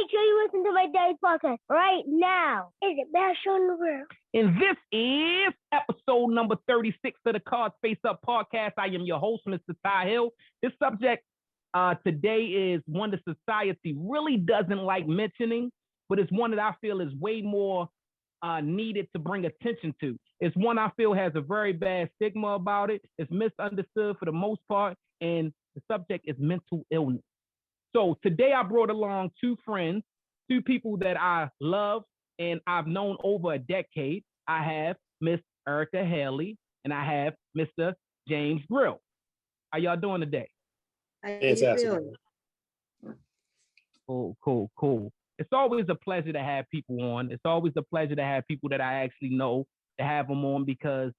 Make sure you listen to my daily podcast right now. It's the best show in the world. And this is episode number 36 of the Cards Face Up podcast. I am your host, Mr. Ty Hill. This subject today is one that society really doesn't like mentioning, but it's one that I feel is way more needed to bring attention to. It's one I feel has a very bad stigma about it. It's misunderstood for the most part, and the subject is mental illness. So today I brought along two friends, two people that I love and I've known over a decade. I have Miss Erica Haley and I have Mr. James Grill. How y'all doing today? Fantastic. Cool. It's always a pleasure to have people on. It's always a pleasure to have people that I actually know to have them on because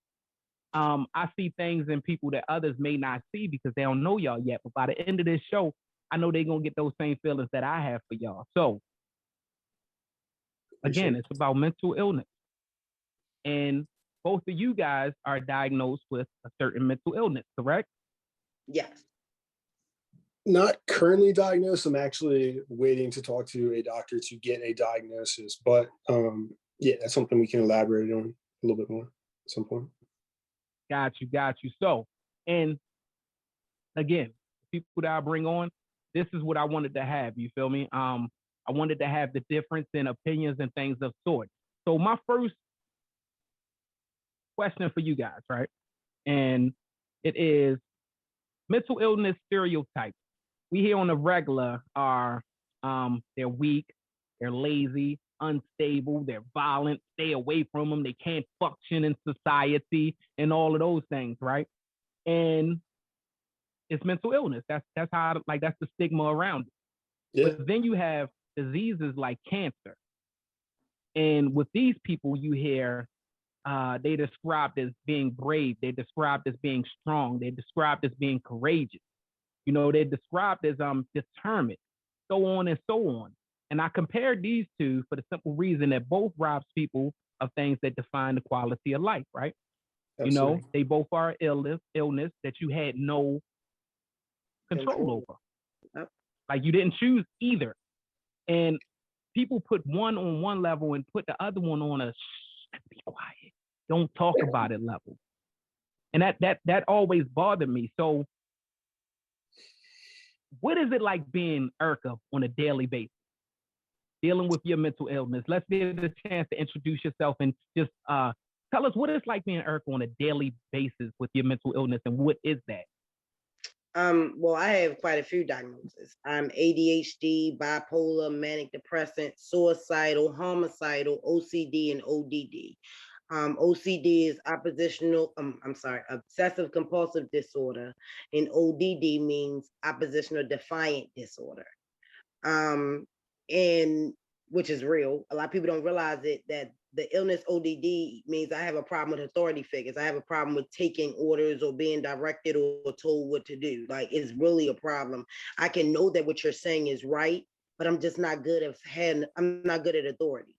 I see things in people that others may not see because they don't know y'all yet. But by the end of this show, I know they're going to get those same feelings that I have for y'all. So, again, it's about mental illness. And both of you guys are diagnosed with a certain mental illness, correct? Yes. Not currently diagnosed. I'm actually waiting to talk to a doctor to get a diagnosis. But, yeah, that's something we can elaborate on a little bit more at some point. Got you. So, and again, people that I bring on, this is what I wanted to have. You feel me? I wanted to have the difference in opinions and things of sort. So my first question for you guys, right? And it is mental illness stereotypes. We hear on the regular are they're weak, they're lazy, unstable, they're violent, stay away from them, they can't function in society, and all of those things, right? And it's mental illness. That's how that's the stigma around it. Yeah. But then you have diseases like cancer. And with these people you hear they described as being brave, they're described as being strong, they're described as being courageous. You know, they're described as determined, so on and so on. And I compared these two for the simple reason that both robs people of things that define the quality of life, right? Absolutely. You know, they both are illness that you had no control over. Yep. Like you didn't choose either. And people put one on one level and put the other one on a be quiet, don't talk about it level. And that always bothered me. So what is it like being Erica on a daily basis? Dealing with your mental illness. Let's give it a chance to introduce yourself and just tell us what it's like being Erica on a daily basis with your mental illness and what is that? Well, I have quite a few diagnoses. I'm ADHD, bipolar, manic depressant, suicidal, homicidal, OCD, and ODD. OCD is obsessive compulsive disorder, and ODD means oppositional defiant disorder. And which is real. A lot of people don't realize it, that the illness ODD means I have a problem with authority figures. I have a problem with taking orders or being directed or told what to do. Like, it's really a problem. I can know that what you're saying is right, but I'm just not good I'm not good at authority.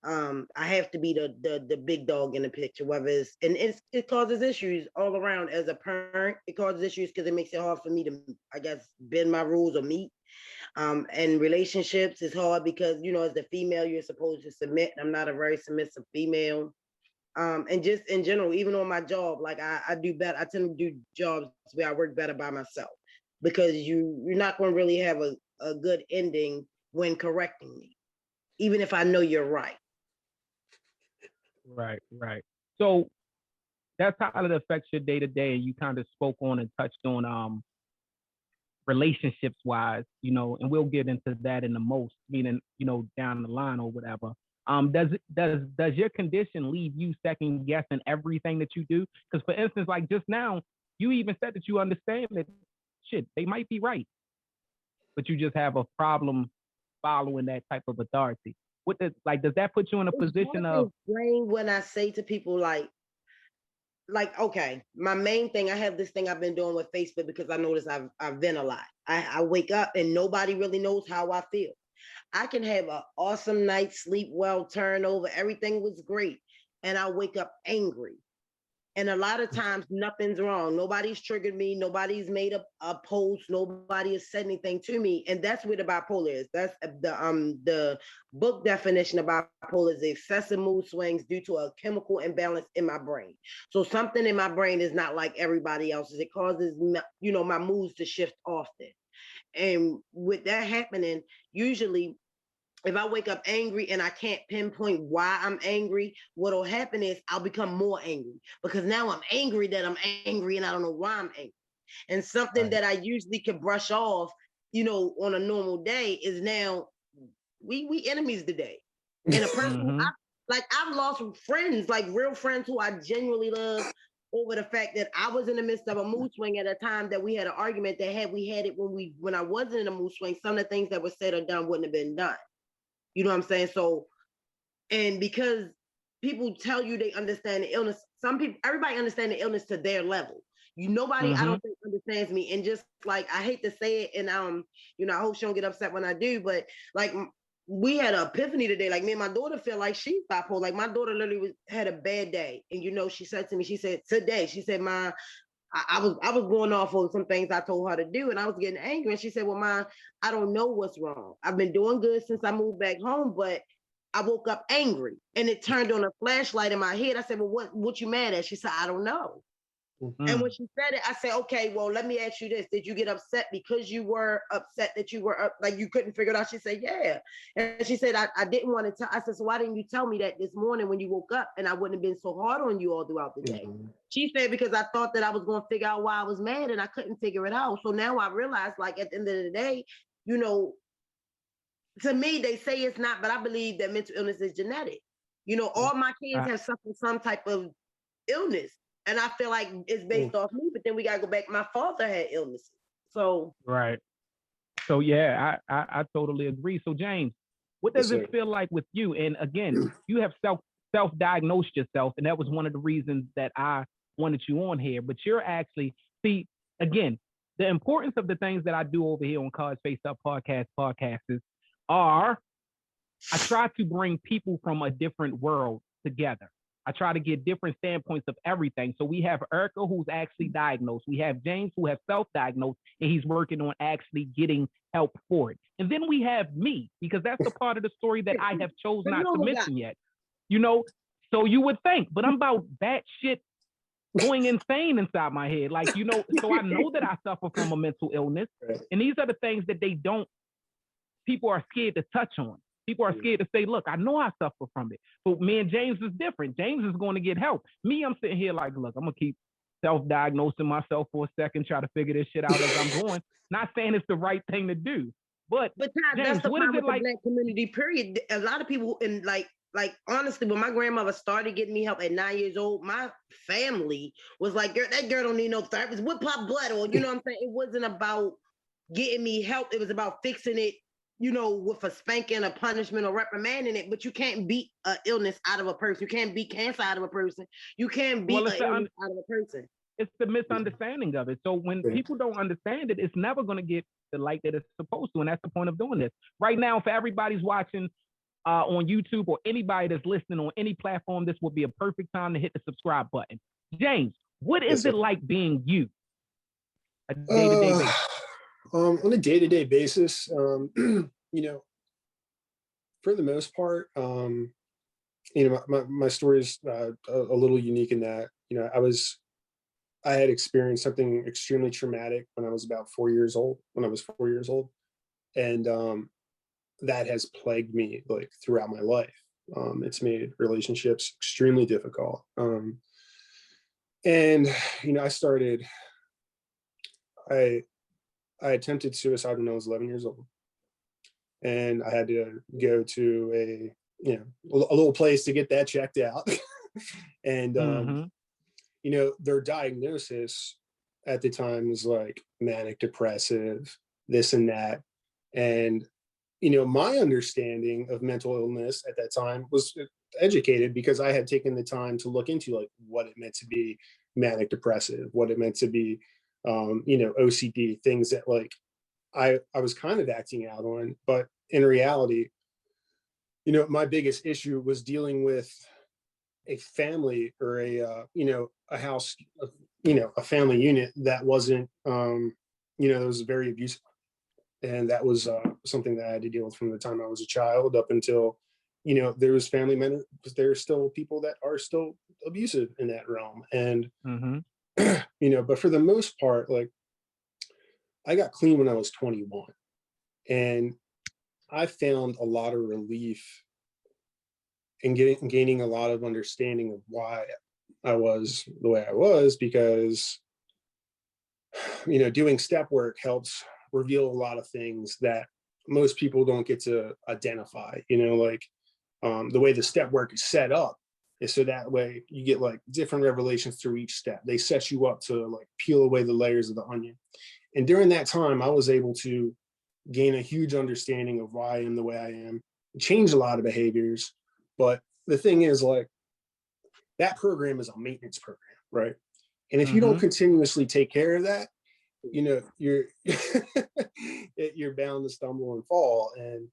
I have to be the big dog in the picture, it causes issues all around. As a parent, it causes issues because it makes it hard for me to, I guess, bend my rules or meet. And relationships is hard because, you know, as the female, you're supposed to submit. I'm not a very submissive female. And just in general, even on my job, like I do better. I tend to do jobs where I work better by myself because you're not going to really have a good ending when correcting me, even if I know you're right. Right. So that's how it affects your day to day. And you kind of spoke on and touched on relationships wise, you know, and we'll get into that in the most, meaning, you know, down the line or whatever. Does your condition leave you second guessing everything that you do? Because for instance, like just now, you even said that you understand that shit, they might be right, but you just have a problem following that type of authority. Does that put you in a position of when I say to people like, okay, my main thing, I have this thing I've been doing with Facebook because I notice I've been a lot. I wake up and nobody really knows how I feel. I can have an awesome night's sleep, well, turnover, everything was great. And I wake up angry. And a lot of times nothing's wrong. Nobody's triggered me. Nobody's made a post. Nobody has said anything to me. And that's where the bipolar is. That's the book definition of bipolar is excessive mood swings due to a chemical imbalance in my brain. So something in my brain is not like everybody else's. It causes, my moods to shift often. And with that happening, usually if I wake up angry and I can't pinpoint why I'm angry, what'll happen is I'll become more angry because now I'm angry that I'm angry and I don't know why I'm angry. And something that I usually could brush off, on a normal day is now we enemies today. And a person I've lost friends, like real friends who I genuinely love over the fact that I was in the midst of a mood swing at a time that we had an argument that had we had it when I wasn't in a mood swing, some of the things that were said or done wouldn't have been done. You know what I'm saying? So, and because people tell you they understand the illness, everybody understands the illness to their level. Nobody, I don't think understands me. And just like, I hate to say it, and I hope she don't get upset when I do, but like we had an epiphany today. Like me and my daughter feel like she's bipolar. Like my daughter literally had a bad day. And she said to me, she said, Ma, I was going off on some things I told her to do, and I was getting angry. And she said, well, Ma, I don't know what's wrong. I've been doing good since I moved back home, but I woke up angry and it turned on a flashlight in my head. I said, well, what you mad at? She said, I don't know. And when she said it, I said, okay, well, let me ask you this. Did you get upset because you were upset that you were like you couldn't figure it out? She said, yeah. And she said, I didn't want to tell. I said, so why didn't you tell me that this morning when you woke up and I wouldn't have been so hard on you all throughout the day? She said, because I thought that I was going to figure out why I was mad and I couldn't figure it out. So now I realize, like, at the end of the day, to me, they say it's not, but I believe that mental illness is genetic. All my kids have suffered some type of illness. And I feel like it's based off me, but then we gotta go back. My father had illnesses. So right. So yeah, I totally agree. So James, what does it feel like with you? And again, you have self-diagnosed yourself, and that was one of the reasons that I wanted you on here. But you're actually, see, again, the importance of the things that I do over here on Cards Face Up podcasters are I try to bring people from a different world together. I try to get different standpoints of everything. So we have Erica, who's actually diagnosed. We have James, who has self-diagnosed, and he's working on actually getting help for it. And then we have me, because that's the part of the story that I have chosen not to mention yet. So you would think, but I'm about that shit going insane inside my head. Like, so I know that I suffer from a mental illness. And these are the things that people are scared to touch on. People are scared to say, look, I know I suffer from it. But me and James is different. James is going to get help. Me, I'm sitting here like, look, I'm going to keep self-diagnosing myself for a second, try to figure this shit out as I'm going. Not saying it's the right thing to do. But Todd, James, that's the what is problem it with like? the Black community, period. A lot of people, in like honestly, when my grandmother started getting me help at 9 years old, my family was like, girl, that girl don't need no therapist. What pop blood? Or, you know what I'm saying? It wasn't about getting me help. It was about fixing it, with a spanking, a punishment, or reprimanding it. But you can't beat an illness out of a person. You can't beat cancer out of a person. You can't beat an illness out of a person. It's the misunderstanding of it. So when people don't understand it, it's never going to get the light that it's supposed to. And that's the point of doing this. Right now, for everybody's watching on YouTube or anybody that's listening on any platform, this would be a perfect time to hit the subscribe button. James, what is it like being you? A day-to-day basis? On a day-to-day basis, for the most part, my story is a little unique in that, I had experienced something extremely traumatic when I was about 4 years old, and that has plagued me like throughout my life. It's made relationships extremely difficult. And I attempted suicide when I was 11 years old, and I had to go to a little place to get that checked out. And their diagnosis at the time was like manic depressive, this and that. And my understanding of mental illness at that time was educated because I had taken the time to look into like what it meant to be manic depressive, what it meant to be OCD, things that like I was kind of acting out on. But in reality, my biggest issue was dealing with a family or a house, a family unit that wasn't, that was very abusive. And that was something that I had to deal with from the time I was a child up until, there was family members, there are still people that are still abusive in that realm. And, but for the most part, like, I got clean when I was 21, and I found a lot of relief in gaining a lot of understanding of why I was the way I was, because, doing step work helps reveal a lot of things that most people don't get to identify, like the way the step work is set up is so that way you get like different revelations through each step. They set you up to like peel away the layers of the onion. And during that time, I was able to gain a huge understanding of why I am the way I am, change a lot of behaviors. But the thing is, like, that program is a maintenance program, right? And if you don't continuously take care of that, you're you're bound to stumble and fall. And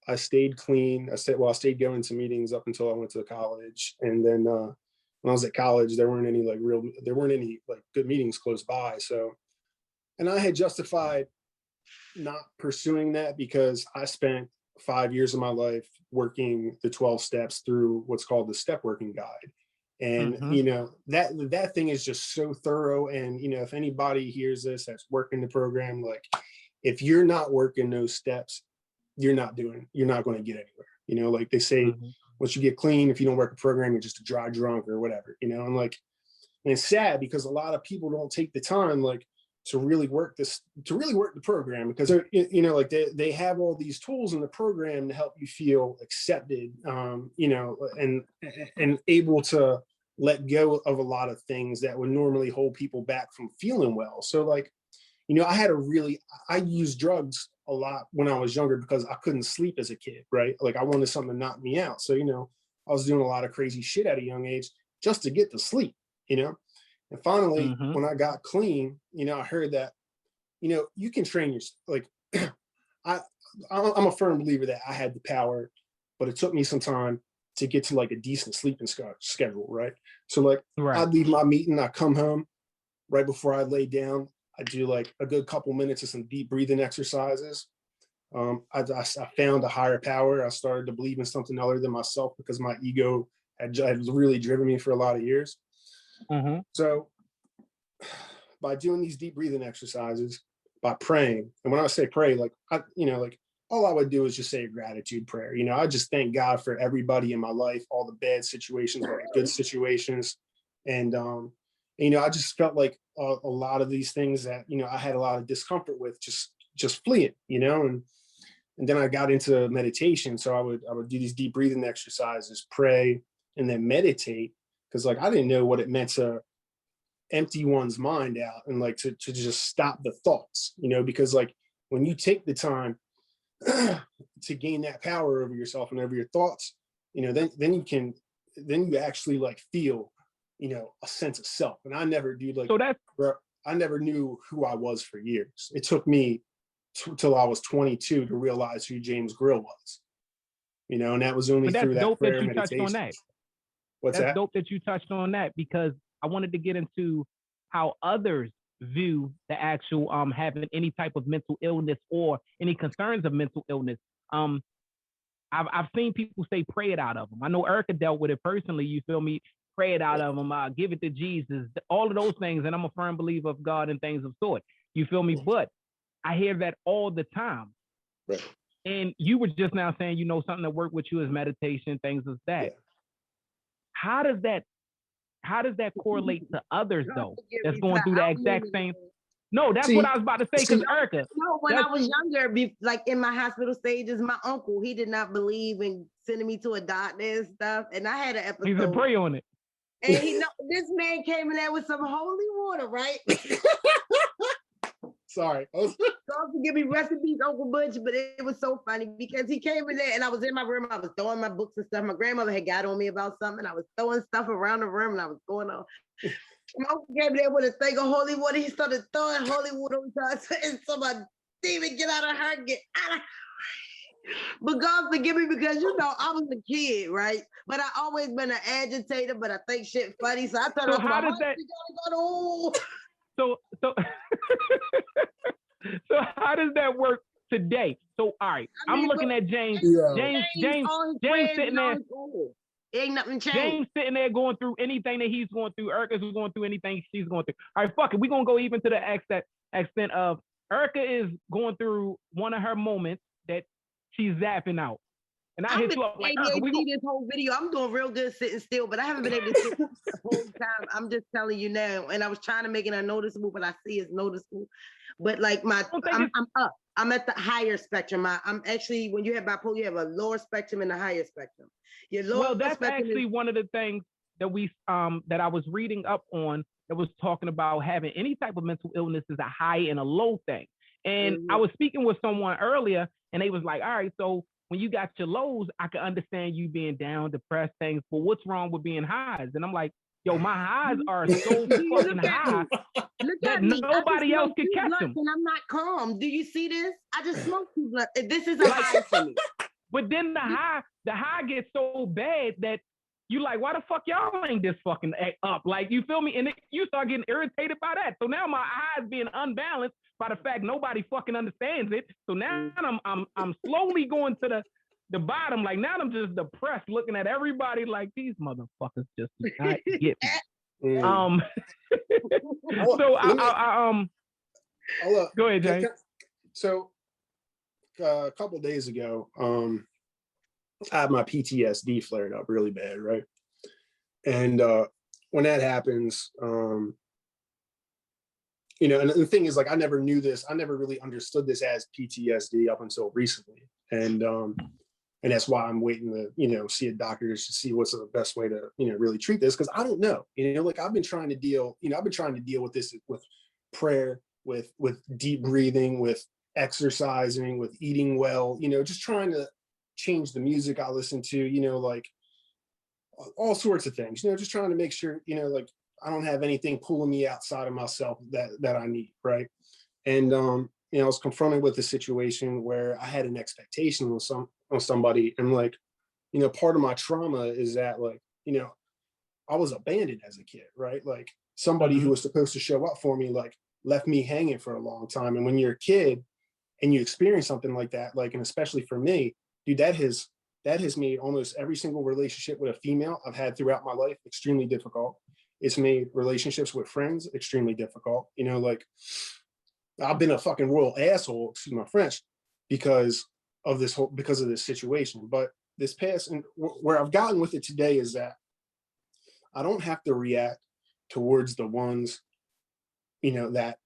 I stayed clean. I stayed going to meetings up until I went to college. And then when I was at college, there weren't any good meetings close by. So, and I had justified not pursuing that because I spent 5 years of my life working the 12 steps through what's called the step working guide. And, that thing is just so thorough. And, if anybody hears this that's working the program, like, if you're not working those steps, you're not going to get anywhere. Like they say, once you get clean, if you don't work a program, you're just a dry drunk or whatever, and like, and it's sad because a lot of people don't take the time, like, to really work the program, because they're, like they have all these tools in the program to help you feel accepted, and able to let go of a lot of things that would normally hold people back from feeling well. So like, I used drugs a lot when I was younger because I couldn't sleep as a kid, right? Like I wanted something to knock me out. So, I was doing a lot of crazy shit at a young age just to get to sleep, And finally, when I got clean, I heard that, you can train yourself. Like, I'm a firm believer that I had the power, but it took me some time to get to like a decent sleeping schedule, right? So like, I'd leave my meeting, I come home right before I lay down. I do like a good couple minutes of some deep breathing exercises. I found a higher power. I started to believe in something other than myself because my ego had really driven me for a lot of years. So by doing these deep breathing exercises, by praying, and when I say pray, like, all I would do is just say a gratitude prayer. I just thank God for everybody in my life, all the bad situations, all the good situations. And, I just felt like a lot of these things that, I had a lot of discomfort with just fleeing, and then I got into meditation. So I would do these deep breathing exercises, pray, and then meditate. Cause like, I didn't know what it meant to empty one's mind out and like to just stop the thoughts, because like when you take the time to gain that power over yourself and over your thoughts, then you actually like feel, a sense of self. And I never I never knew who I was for years. It took me till I was 22 to realize who James Grill was, and that was only through that prayer and meditation. That's dope that you touched on that, because I wanted to get into how others view the actual having any type of mental illness or any concerns of mental illness. I've seen people say pray it out of them. I know Erica dealt with it personally. You feel me? Pray it out of them. Give it to Jesus. All of those things, and I'm a firm believer of God and things of sort. You feel me? But I hear that all the time. Right. And you were just now saying, something that worked with you is meditation, things of that. Yeah. How does that correlate to others though? That's going through the exact same. No, that's what I was about to say. Because Erica, when I was younger, like in my hospital stages, my uncle, he did not believe in sending me to a doctor and stuff. And I had an episode. He's a pray on it. And this man came in there with some holy water, right? Sorry. Don't forgive me, recipes, Uncle Butch, but it was so funny because he came in there and I was in my room. I was throwing my books and stuff. My grandmother had got on me about something. I was throwing stuff around the room and I was going on. My uncle came in there with a thing of holy water. He started throwing holy water on us, and somebody, demon, get out of her, get out of her. But God forgive me because I was a kid, right? But I always been an agitator, but I think shit funny. So I thought So how does that? So so how does that work today? So all right, I'm looking at James. Yeah. James sitting there. Ain't nothing changed. James sitting there going through anything that he's going through. Erica's going through anything she's going through. All right, fuck it. We're gonna go even to the extent of Erica is going through one of her moments that she's zapping out. And I hit you up like, Erica, this whole video. I'm doing real good sitting still, but I haven't been able to sit the whole time. I'm just telling you now. And I was trying to make it unnoticeable, but I see it's noticeable. But like I'm up. I'm at the higher spectrum. I'm actually, when you have bipolar, you have a lower spectrum and a higher spectrum. That's actually one of the things that that I was reading up on that was talking about having any type of mental illness is a high and a low thing. And I was speaking with someone earlier, and they was like, all right, so when you got your lows, I can understand you being down, depressed, things, but what's wrong with being highs? And I'm like, yo, my highs are so fucking high that nobody else can catch them. And I'm not calm. Do you see this? I just smoked 2 blunts. This is a high for me. But then the high gets so bad that you like, why the fuck y'all ain't this fucking up? Like, you feel me? And you start getting irritated by that. So now my eyes being unbalanced by the fact nobody fucking understands it. So now I'm slowly going to the bottom. Like, now I'm just depressed looking at everybody like, these motherfuckers just do not get me. So go ahead, Jay. So a couple of days ago, I had my PTSD flared up really bad, right? And when that happens, and the thing is, like, I never knew this. I never really understood this as PTSD up until recently. And that's why I'm waiting to, see a doctor to see what's the best way to, really treat this. Cause I don't know, like I've been trying to deal with this with prayer, with deep breathing, with exercising, with eating well, just trying to change the music I listen to, like all sorts of things, just trying to make sure, like I don't have anything pulling me outside of myself that I need. Right. And, I was confronted with a situation where I had an expectation on somebody. And like, part of my trauma is that, like, I was abandoned as a kid, right? Like somebody who was supposed to show up for me, like, left me hanging for a long time. And when you're a kid and you experience something like that, like, and especially for me, dude, that has made almost every single relationship with a female I've had throughout my life extremely difficult. It's made relationships with friends extremely difficult. Like, I've been a fucking royal asshole, excuse my French, because of this situation. But this past, and where I've gotten with it today is that I don't have to react towards the ones, that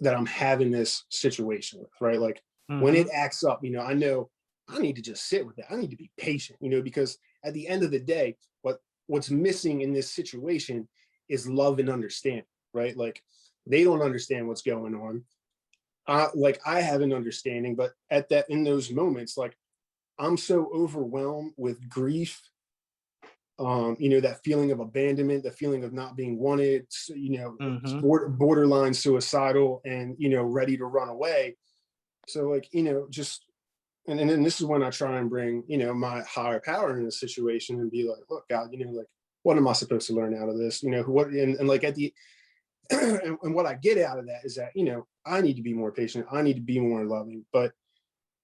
I'm having this situation with, right? Like when it acts up, I know I need to just sit with it. I need to be patient, because at the end of the day, what's missing in this situation is love and understanding, right? Like, they don't understand what's going on. I have an understanding, but in those moments, like, I'm so overwhelmed with grief, that feeling of abandonment, the feeling of not being wanted, borderline suicidal and, ready to run away. So like, just, and then this is when I try and bring, my higher power in the situation and be like, look, God, like, what am I supposed to learn out of this? And like at the, and what I get out of that is that, I need to be more patient. I need to be more loving. But,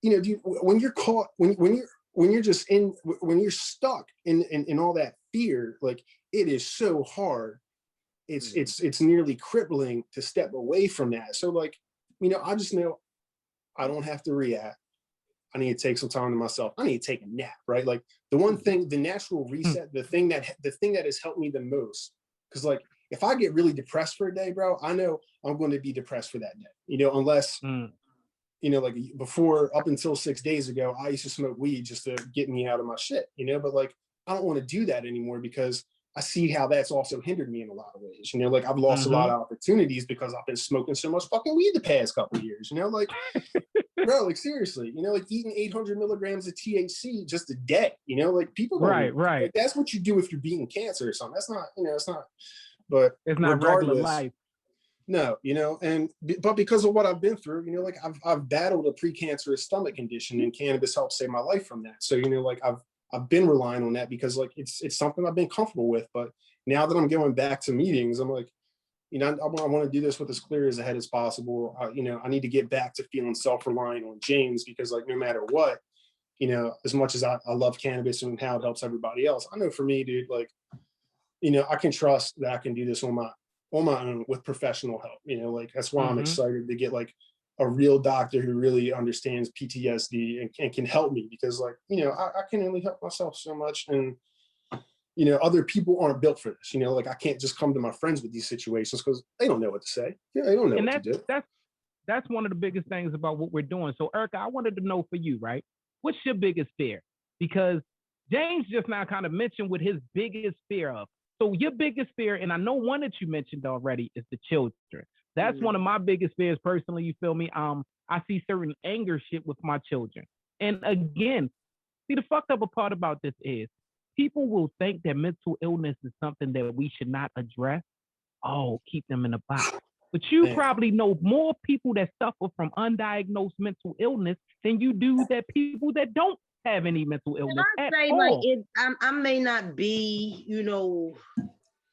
dude, when you're caught, when you're stuck in all that fear, like, it is so hard. It's nearly crippling to step away from that. So like, I just know I don't have to react. I need to take some time to myself. I need to take a nap, right? Like, the one thing, the natural reset, the thing that has helped me the most, because like, if I get really depressed for a day, bro, I know I'm going to be depressed for that day, unless, like before, up until 6 days ago, I used to smoke weed just to get me out of my shit, but like, I don't want to do that anymore because I see how that's also hindered me in a lot of ways. Like, I've lost a lot of opportunities because I've been smoking so much fucking weed the past couple of years, like, bro, like, seriously, like eating 800 milligrams of THC just a day, like, people don't, right. Like, that's what you do if you're beating cancer or something. That's not, it's not. But it's not regular life. No, but because of what I've been through, like I've battled a precancerous stomach condition, and cannabis helped save my life from that. So, like I've been relying on that because like it's something I've been comfortable with. But now that I'm going back to meetings, I'm like, I want to do this with as clear as a head as possible. I need to get back to feeling self-reliant on James, because like no matter what, as much as I love cannabis and how it helps everybody else, I know for me, dude, like, I can trust that I can do this on my own with professional help. Like that's why I'm excited to get like a real doctor who really understands PTSD and can help me, because like, I can only help myself so much. And, other people aren't built for this, like I can't just come to my friends with these situations because they don't know what to say. Yeah, they don't know what to do. That's one of the biggest things about what we're doing. So Erica, I wanted to know for you, right? What's your biggest fear? Because James just now kind of mentioned what his biggest fear of. So your biggest fear, and I know one that you mentioned already, is the children. That's one of my biggest fears personally, you feel me? I see certain anger shit with my children. And again, see, the fucked up part about this is people will think that mental illness is something that we should not address. Oh, keep them in a box. But you probably know more people that suffer from undiagnosed mental illness than you do that people that don't have any mental illness at all. Like I may not be,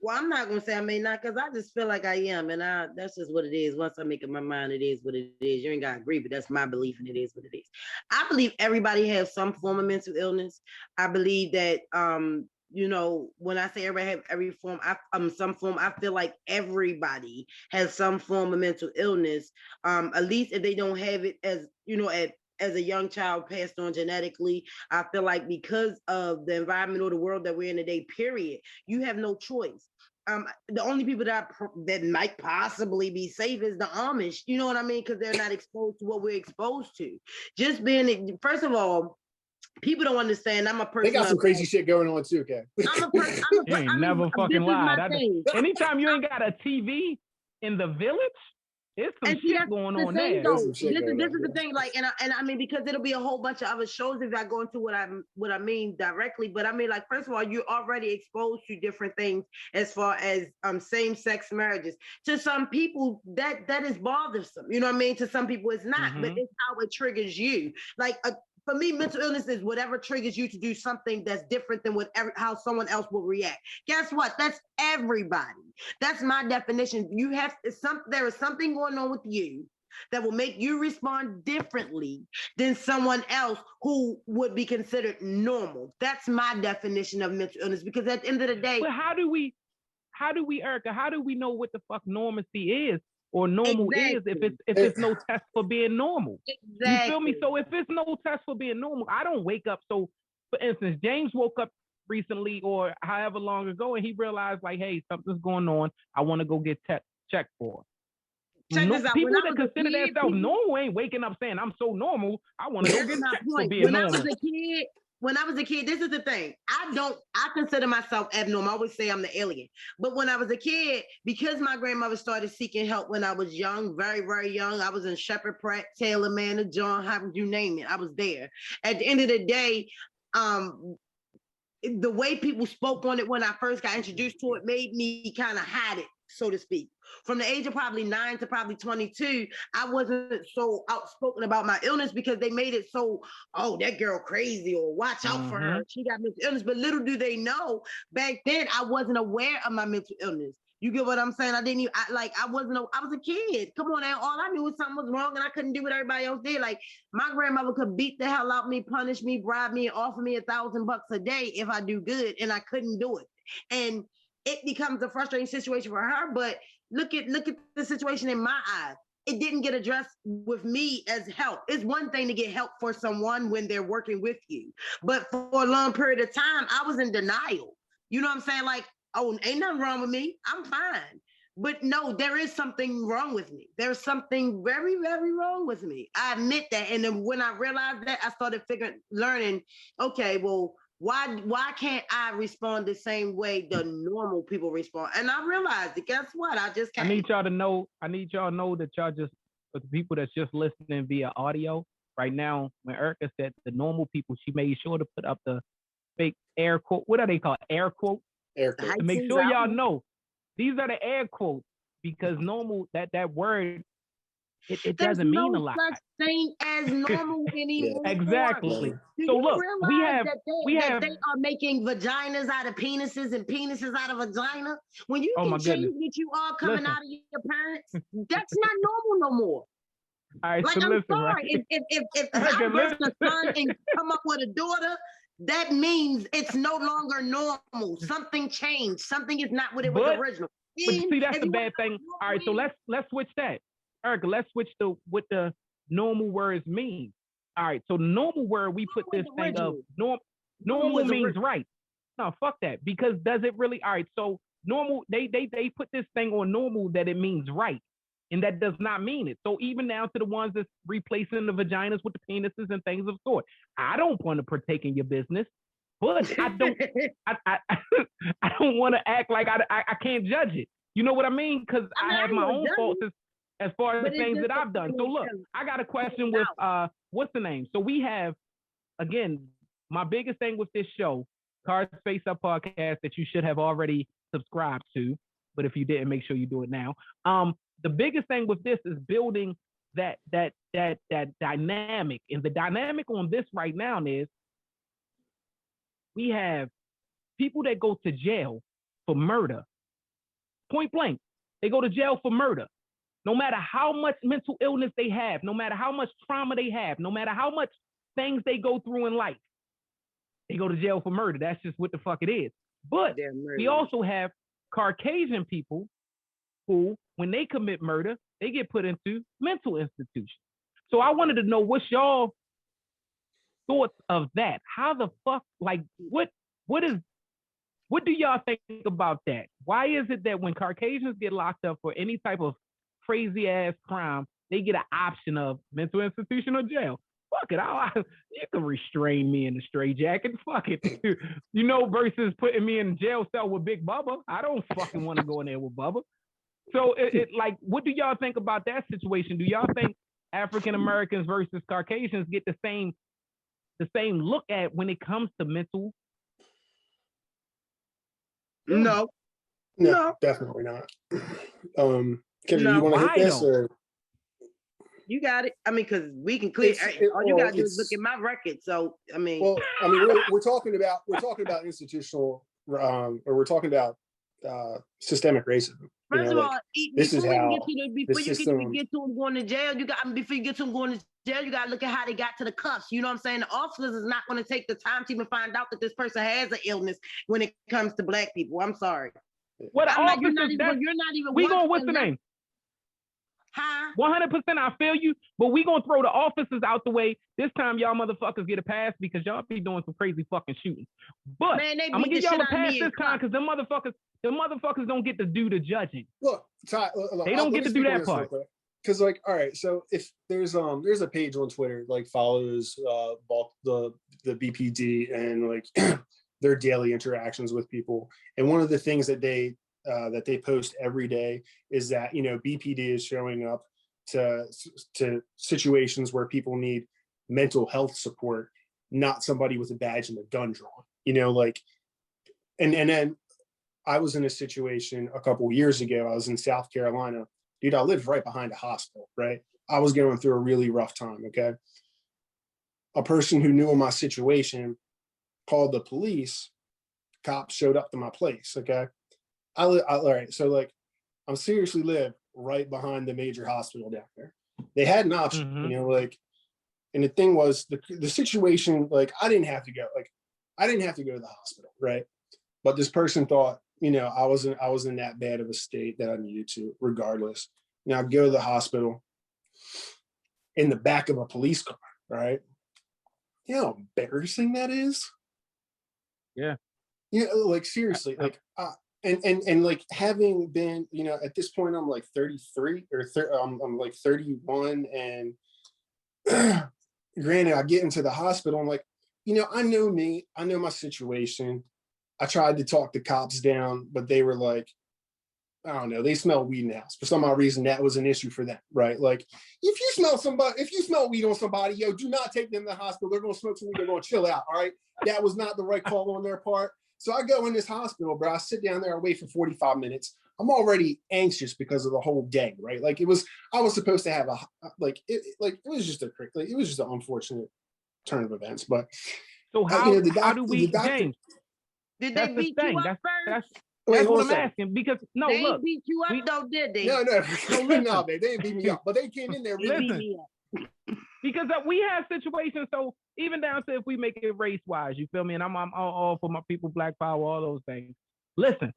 well, I'm not gonna say I may not, because I just feel like I am, and that's just what it is. Once I make up my mind, it is what it is. You ain't gotta agree, but that's my belief, and it is what it is. I believe everybody has some form of mental illness. I believe that when I say everybody have every form, some form, I feel like everybody has some form of mental illness. At least if they don't have it as a young child passed on genetically. I feel like because of the environment or the world that we're in today, period, you have no choice. The only people that might possibly be safe is the Amish, you know what I mean? Because they're not exposed to what we're exposed to. Just being, first of all, people don't understand. I'm a person. They got some crazy shit going on too, okay? I'm a person. You ain't never fucking lied. Anytime you ain't got a TV in the village, there's some shit going on there. This is the thing, like, and I mean, because it'll be a whole bunch of other shows if I go into what I mean directly. But I mean, like, first of all, you're already exposed to different things as far as same-sex marriages. To some people, that is bothersome. You know what I mean? To some people, it's not, but it's how it triggers you. Like, for me, mental illness is whatever triggers you to do something that's different than how someone else will react. Guess what? That's everybody. That's my definition. There is something going on with you that will make you respond differently than someone else who would be considered normal. That's my definition of mental illness, because at the end of the day. But how do we, Erica, how do we know what the fuck normacy is? Or normal is if it's no test for being normal. Exactly. You feel me? So if it's no test for being normal, I don't wake up. So for instance, James woke up recently or however long ago, and he realized like, hey, something's going on. I want to go get checked for. People that consider themselves normal ain't waking up saying, I'm so normal, I want to go get checked for being normal. When I was a kid, this is the thing. I consider myself abnormal. I always say I'm the alien. But when I was a kid, because my grandmother started seeking help when I was young, very, very young, I was in Shepherd Pratt, Taylor Manor, John Hopkins, you name it. I was there. At the end of the day, the way people spoke on it when I first got introduced to it made me kind of hide it, so to speak. From the age of probably 9 to probably 22, I wasn't so outspoken about my illness because they made it so, oh, that girl crazy, or watch out for her. She got mental illness. But little do they know, back then I wasn't aware of my mental illness. You get what I'm saying? I was a kid. Come on now. All I knew was something was wrong and I couldn't do what everybody else did. Like, my grandmother could beat the hell out of me, punish me, bribe me, and offer me $1,000 a day if I do good, and I couldn't do it. And it becomes a frustrating situation for her. But look at the situation in my eyes. It didn't get addressed with me as help. It's one thing to get help for someone when they're working with you. But for a long period of time, I was in denial. You know what I'm saying? Like, oh, ain't nothing wrong with me. I'm fine. But no, there is something wrong with me. There's something very, very wrong with me. I admit that. And then when I realized that, I started learning, okay, well, why can't I respond the same way the normal people respond? And I realized it. Guess what? I just can't. I need y'all to know that y'all just, for the people that's just listening via audio right now, when Erica said the normal people, she made sure to put up the fake air quote. What are they called? Air quotes? Air quotes. To make sure y'all know, these are the air quotes, because normal, that word, it There's doesn't mean no a lot. such thing as normal anymore. Exactly. Do So you look, realize we that have. they are making vaginas out of penises and penises out of vagina? When you Oh my can change goodness. what you are coming Listen. out of your parents, that's not normal no more. All right, Like, so I'm listen, sorry. right? If Okay, I birth a listen. son and come up with a daughter, that means it's no longer normal. Something changed. Something is not what it was original. But see, that's If the you bad thing. All right, so let's switch that. Erica, let's switch to what the normal words mean. All right, so normal word, we put this thing of normal means right. No, fuck that. Because does it really? All right, so normal, they put this thing on normal that it means right. And that does not mean it. So even down to the ones that's replacing the vaginas with the penises and things of sort. I don't want to partake in your business, but I don't I don't want to act like I can't judge it. You know what I mean? Because I have my own faults as far as the things that I've done. So look, I got a question with what's the name? So we have, again, my biggest thing with this show, Cards Face Up podcast, that you should have already subscribed to. But if you didn't, make sure you do it now. The biggest thing with this is building that dynamic. And the dynamic on this right now is we have people that go to jail for murder. Point blank. They go to jail for murder. No matter how much mental illness they have, no matter how much trauma they have, no matter how much things they go through in life, they go to jail for murder. That's just what the fuck it is. But we also have Caucasian people who, when they commit murder, they get put into mental institutions. So I wanted to know what's y'all thoughts of that. How the fuck, like, what do y'all think about that? Why is it that when Caucasians get locked up for any type of crazy ass crime, they get an option of mental institution or jail? Fuck it, you can restrain me in a straitjacket. Fuck it, you know, versus putting me in a jail cell with Big Bubba. I don't fucking want to go in there with Bubba. So it like, what do y'all think about that situation? Do y'all think African Americans versus Caucasians get the same look at when it comes to mental? No, definitely not. Kendra, you want to hit this or? You got it. I mean, because we can clear. All you gotta do is look at my record. So I mean, we're talking about institutional, or we're talking about systemic racism. First of all, before you get to them going to jail, before you get to them going to jail, you gotta look at how they got to the cuffs. You know what I'm saying? The officers is not going to take the time to even find out that this person has an illness when it comes to Black people. I'm sorry. What you're not even. We going, what's the name? Huh? 100%, I feel you, but we gonna throw the officers out the way. This time, y'all motherfuckers get a pass because y'all be doing some crazy fucking shooting. But I'm gonna give y'all a pass this time because them motherfuckers don't get to do the judging. Look, they don't get to do that part. Because, like, all right, so if there's a page on Twitter like follows the BPD and like their daily interactions with people, and one of the things that they post every day is that, you know, BPD is showing up to situations where people need mental health support, not somebody with a badge and a gun drawn, you know, like, and then I was in a situation a couple of years ago. I was in South Carolina. Dude, I lived right behind a hospital, right? I was going through a really rough time, okay? A person who knew of my situation called the police. Cops showed up to my place, okay? All right, so like, I'm seriously live right behind the major hospital down there. They had an option, you know, like, and the thing was the situation, like, I didn't have to go to the hospital, right? But this person thought, you know, I was in that bad of a state that I needed to, regardless. Now go to the hospital in the back of a police car, right? You know how embarrassing that is? Yeah. You know, like, seriously, like, and like, having been, you know, at this point I'm like 33 or I'm like 31, and granted, I get into the hospital, I'm like, you know, I know me, I know my situation. I tried to talk the cops down, but they were like, I don't know, they smell weed in the house. For some odd reason, that was an issue for them, right? Like, if you smell weed on somebody, yo, do not take them to the hospital. They're going to smoke some weed, they're going to chill out, all right? That was not the right call on their part. So I go in this hospital, bro. I sit down there, I wait for 45 minutes. I'm already anxious because of the whole day, right? Like I was supposed to have it was just an unfortunate turn of events. But so how do we, James? Did they beat you up first? That's what I'm asking. Because no, they look, beat you up though, did they? No, no, they didn't beat me up, but they came in there. Listen, because we have situations. So even down to if we make it race wise, you feel me? And I'm all for my people, Black Power, all those things. Listen.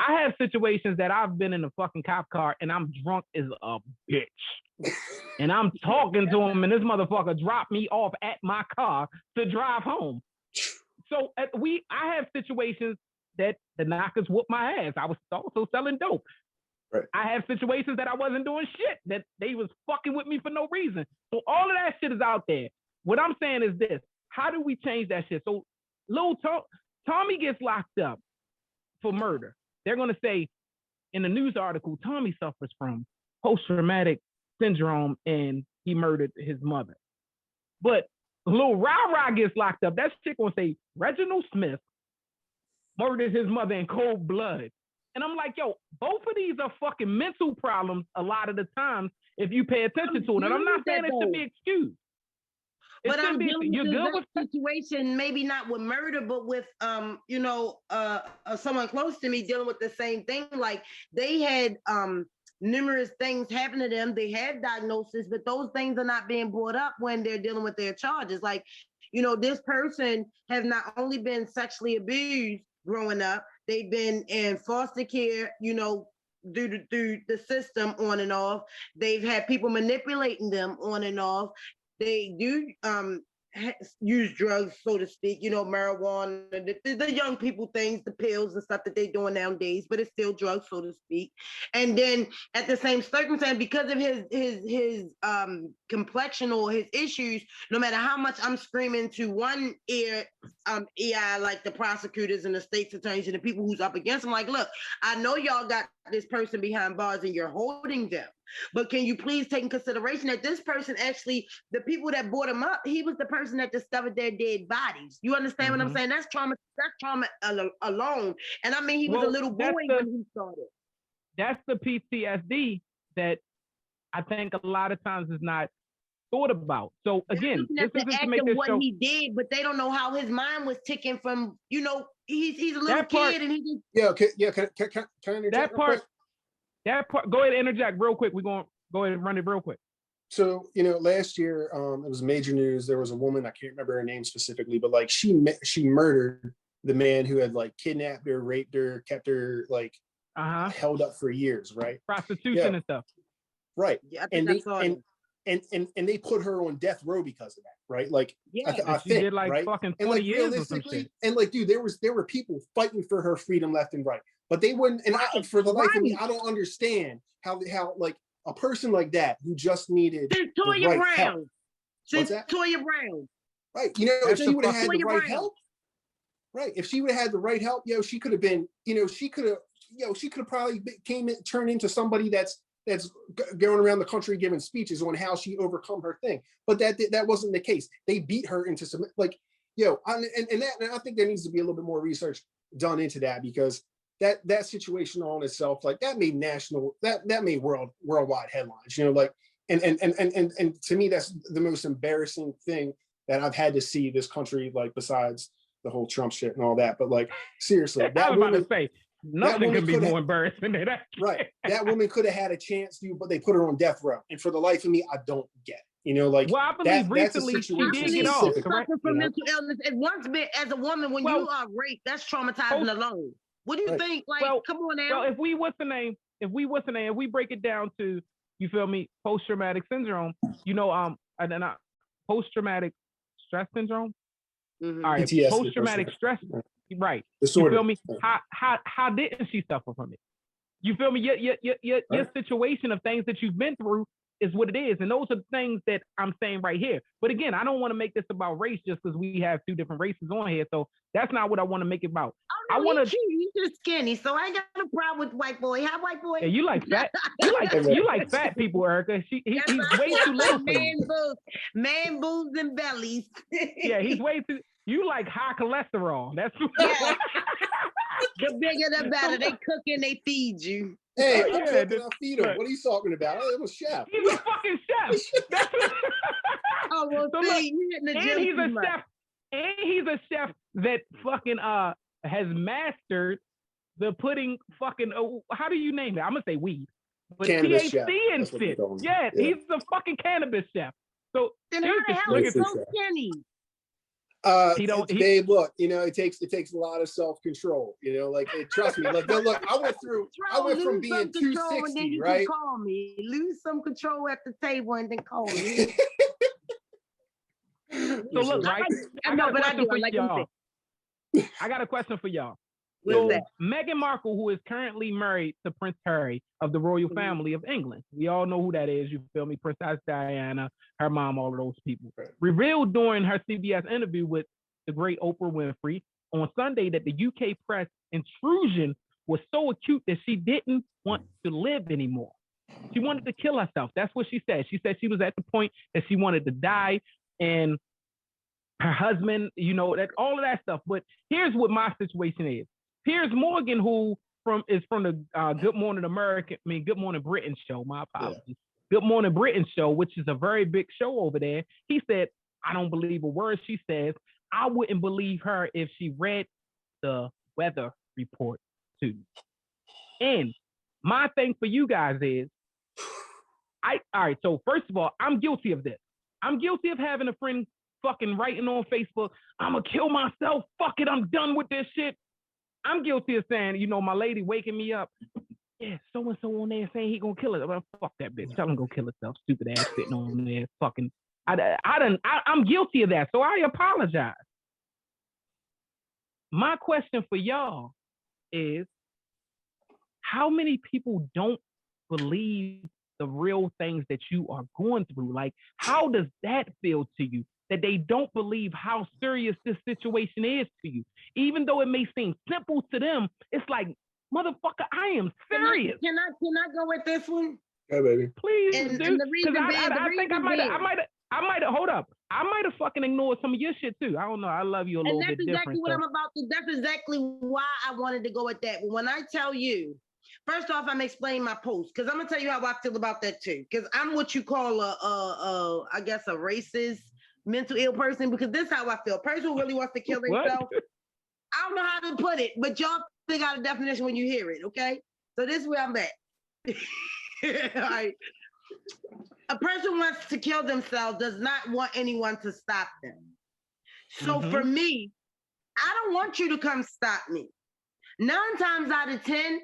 I have situations that I've been in a fucking cop car and I'm drunk as a bitch. And I'm talking to him and this motherfucker dropped me off at my car to drive home. So I have situations that the knockers whoop my ass. I was also selling dope. Right. I have situations that I wasn't doing shit, that they was fucking with me for no reason. So all of that shit is out there. What I'm saying is this: how do we change that shit? So Tommy gets locked up for murder. They're going to say in the news article, Tommy suffers from post-traumatic syndrome and he murdered his mother. But Lil Rah gets locked up. That shit going to say Reginald Smith murdered his mother in cold blood. And I'm like, yo, both of these are fucking mental problems a lot of the times if you pay attention to it. And I'm not saying it should be excused. But I'm dealing with that situation, maybe not with murder, but with someone close to me dealing with the same thing. Like they had numerous things happen to them. They had diagnosis, but those things are not being brought up when they're dealing with their charges. Like, this person has not only been sexually abused growing up, they've been in foster care, through the system on and off. They've had people manipulating them on and off. They do use drugs, so to speak, marijuana, the young people things, the pills and stuff that they're doing nowadays, but it's still drugs, so to speak. And then at the same circumstance, because of his complexion or his issues, no matter how much I'm screaming to one ear, like the prosecutors and the state's attorneys and the people who's up against them, like, look, I know y'all got this person behind bars and you're holding them. But can you please take in consideration that this person actually, the people that brought him up, he was the person that discovered their dead bodies. You understand what I'm saying? That's trauma. That's trauma alone. And I mean, he was a little boy when he started. That's the PTSD that I think a lot of times is not thought about. So again, this is to make this what show. He did, but they don't know how his mind was ticking from. He's a little kid, and he just Can I interject? That part, go ahead and interject real quick. We're going to go ahead and run it real quick. So, last year, it was major news. There was a woman, I can't remember her name specifically, but like she murdered the man who had like kidnapped her, raped her, kept her like held up for years, right? Prostitution and stuff. Right. Yeah, and they put her on death row because of that, right? Like I think did like right? fucking 20 and like years or some shit. And like, dude, there were people fighting for her freedom left and right. But they wouldn't, and for the life of me, I don't understand how like a person like that who just needed Toya right Brown. help. What's that? Toya Brown. Right. If she would have had the right help, right. If she would have had the right help, she could have been, she could have probably turned into somebody that's going around the country giving speeches on how she overcome her thing. But that wasn't the case. They beat her into some and I think there needs to be a little bit more research done into that, because that situation on itself, like that made worldwide headlines, and to me, that's the most embarrassing thing that I've had to see this country, like besides the whole Trump shit and all that. But like, seriously, I was about to say, nothing could be more embarrassing than that. Right. That woman could have had a chance to, but they put her on death row. And for the life of me, I don't get it. Well, I believe recently she did get off, correct? From mental illness. And once bit as a woman, when you are raped, that's traumatizing alone. What do you think? Like, come on now. Well, if we break it down to, you feel me, post-traumatic syndrome, post-traumatic stress syndrome. Mm-hmm. All right, PTSD, post-traumatic stress, right? Disorder. You feel me? How didn't she suffer from it? You feel me? Your situation of things that you've been through is what it is. And those are things that I'm saying right here. But again, I don't want to make this about race just because we have two different races on here. So that's not what I want to make it about. Oh, no, I want to. He's just skinny, so I ain't got a problem with white boy. Hi, white boy. Yeah, you like fat. you like fat people, Erica. He's way too little for you. Man boobs and bellies. Yeah, he's way too. You like high cholesterol. That's yeah. The bigger the better. They cook and they feed you. Hey, I cook and I feed him. What are you talking about? I'm a chef. He's a fucking chef. Oh, well, so see, look, and he's a chef. And he's a chef that fucking has mastered the putting fucking how do you name it? I'm gonna say weed, but cannabis THC chef. and shit. Yeah, he's a fucking cannabis chef. So then how the hell is so skinny? Babe, look, it takes a lot of self-control. Like trust me. Look, I went from being 260, right? Call me. Lose some control at the table and then call me. So look, right? I got a question for y'all. So Meghan Markle, who is currently married to Prince Harry of the royal family of England, we all know who that is. You feel me? Princess Diana, her mom, all of those people, revealed during her CBS interview with the great Oprah Winfrey on Sunday that the UK press intrusion was so acute that she didn't want to live anymore. She wanted to kill herself. That's what she said. She said she was at the point that she wanted to die, and her husband, that all of that stuff. But here's what my situation is. Piers Morgan, who is from the Good Morning Britain show. My apologies. Yeah. Good Morning Britain show, which is a very big show over there. He said, "I don't believe a word she says. I wouldn't believe her if she read the weather report too." And my thing for you guys is, all right. So first of all, I'm guilty of this. I'm guilty of having a friend fucking writing on Facebook, "I'm gonna kill myself. Fuck it. I'm done with this shit." I'm guilty of saying, my lady waking me up. Yeah, so-and-so on there saying he gonna kill herself. Fuck that bitch. Tell him to go kill herself. Stupid ass sitting on there. Fucking. I'm guilty of that. So I apologize. My question for y'all is, how many people don't believe the real things that you are going through? Like, how does that feel to you? That they don't believe how serious this situation is to you. Even though it may seem simple to them, it's like, motherfucker, I am serious. Can I go with this one? Yeah, baby. Please, dude. Because I think I might have, hold up. I might have fucking ignored some of your shit too. I don't know. I love you a little bit different. That's exactly why I wanted to go with that. When I tell you, first off, I'm explaining my post because I'm gonna tell you how I feel about that too. Because I'm what you call I guess a racist, mental ill person, because this is how I feel. A person who really wants to kill themselves. I don't know how to put it, but y'all figure out a definition when you hear it, okay? So this is where I'm at. All right. A person who wants to kill themselves does not want anyone to stop them. So for me, I don't want you to come stop me. 9 times out of 10,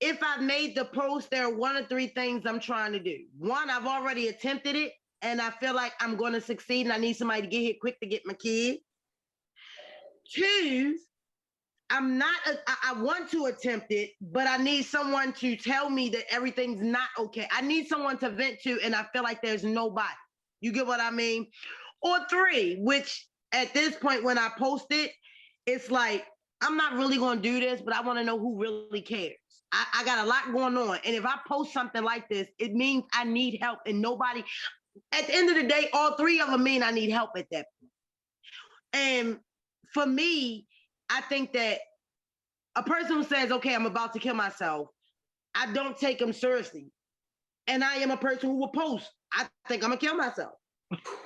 if I've made the post, there are 1 or 3 things I'm trying to do. 1, I've already attempted it, and I feel like I'm going to succeed and I need somebody to get here quick to get my kid. 2, I want to attempt it, but I need someone to tell me that everything's not okay. I need someone to vent to, and I feel like there's nobody. You get what I mean? Or 3, which at this point when I post it, it's like, I'm not really going to do this, but I want to know who really cares. I got a lot going on. And if I post something like this, it means I need help, and nobody... At the end of the day, all 3 of them mean I need help at that point. And for me, I think that a person who says, okay, I'm about to kill myself, I don't take them seriously. And I am a person who will post, I think I'm going to kill myself.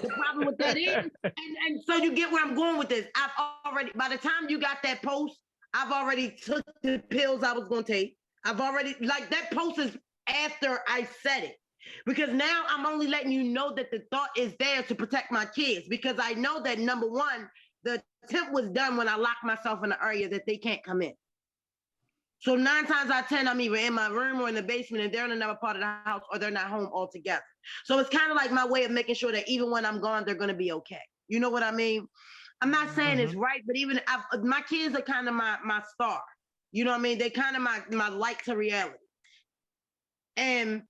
The problem with that is, and so you get where I'm going with this. By the time you got that post, I've already took the pills I was going to take. That post is after I said it. Because now I'm only letting you know that the thought is there to protect my kids. Because I know that, number 1, the attempt was done when I locked myself in an area that they can't come in. So 9 times out of 10, I'm either in my room or in the basement, and they're in another part of the house, or they're not home altogether. So it's kind of like my way of making sure that even when I'm gone, they're going to be okay. You know what I mean? I'm not saying it's right, but even my kids are kind of my star. You know what I mean? They're kind of my light to reality. And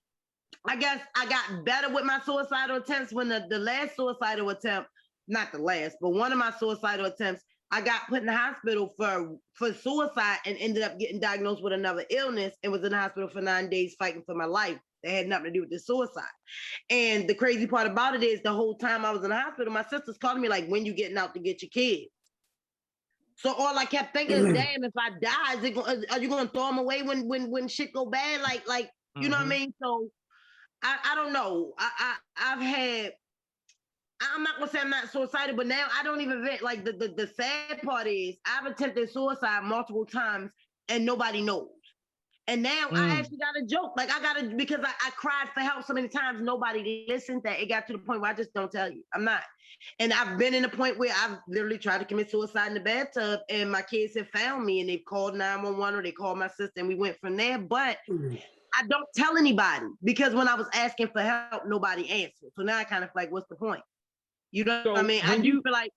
I guess I got better with my suicidal attempts when the last suicidal attempt, not the last, but one of my suicidal attempts, I got put in the hospital for suicide and ended up getting diagnosed with another illness and was in the hospital for 9 days fighting for my life. That had nothing to do with the suicide. And the crazy part about it is the whole time I was in the hospital, my sister's calling me like, when you getting out to get your kids? So all I kept thinking is, damn, if I die, are you gonna throw them away when shit go bad? Like you know what I mean? So I don't know. I've had. I'm not gonna say I'm not suicidal, but now I don't even like the sad part is I've attempted suicide multiple times and nobody knows. And now I actually got a joke. Like because I cried for help so many times, nobody listened, that it got to the point where I just don't tell you. I'm not. And I've been in a point where I've literally tried to commit suicide in the bathtub and my kids have found me and they've called 911 or they called my sister and we went from there. But I don't tell anybody because when I was asking for help, nobody answered. So now I kind of like, what's the point? You know what I mean? I do feel like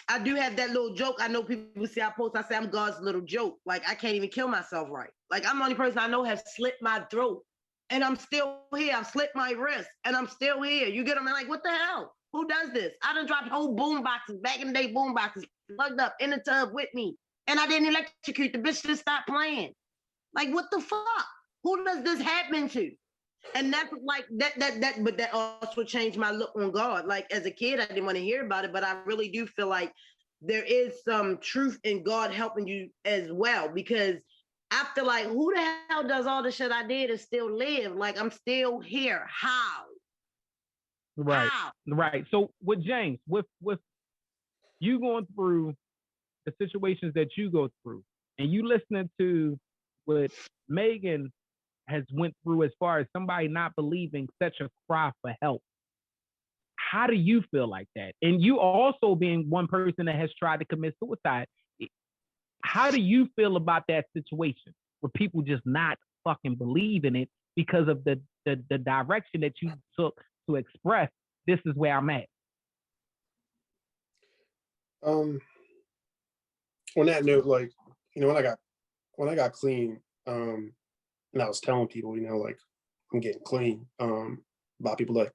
I do have that little joke. I know people see I post, I say I'm God's little joke. Like I can't even kill myself right. Like I'm the only person I know has slit my throat and I'm still here. I've slit my wrist and I'm still here. You get them? I'm like, what the hell? Who does this? I done dropped whole boom boxes, back in the day boom boxes, plugged up in the tub with me. And I didn't electrocute. The bitch just stopped playing. Like, what the fuck? Who does this happen to? And that's like but that also changed my look on God. Like as a kid, I didn't want to hear about it, but I really do feel like there is some truth in God helping you as well. Because I feel like, who the hell does all the shit I did and still live? Like I'm still here. How? Right. How? Right. So with James, with you going through the situations that you go through, and you listening to what Meghan has went through as far as somebody not believing such a cry for help. How do you feel like that? And you also being one person that has tried to commit suicide, how do you feel about that situation where people just not fucking believe in it because of the direction that you took to express this is where I'm at? On that note, like, you know, when I got clean, and I was telling people, you know, like I'm getting clean, about people like,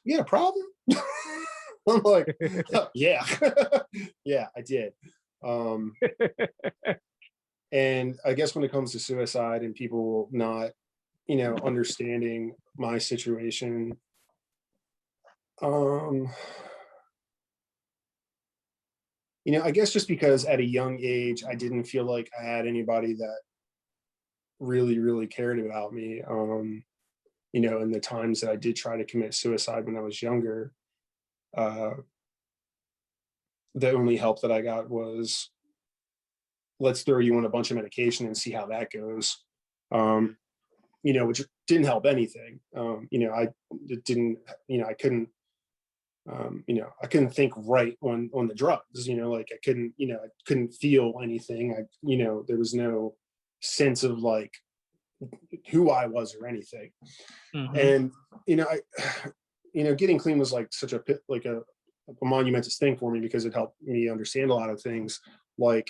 you got a problem? I'm like, yeah, yeah, I did. And I guess when it comes to suicide and people not, you know, understanding my situation, you know, I guess just because at a young age, I didn't feel like I had anybody that really cared about me. You know, in the times that I did try to commit suicide when I was younger, the only help that I got was, let's throw you on a bunch of medication and see how that goes. You know, which didn't help anything. You know, I didn't, you know, I couldn't, you know, I couldn't think right on the drugs, you know, like I couldn't, you know, I couldn't feel anything. You know, there was no sense of like who I was or anything. And, you know, you know, getting clean was like such a monumentous thing for me because it helped me understand a lot of things, like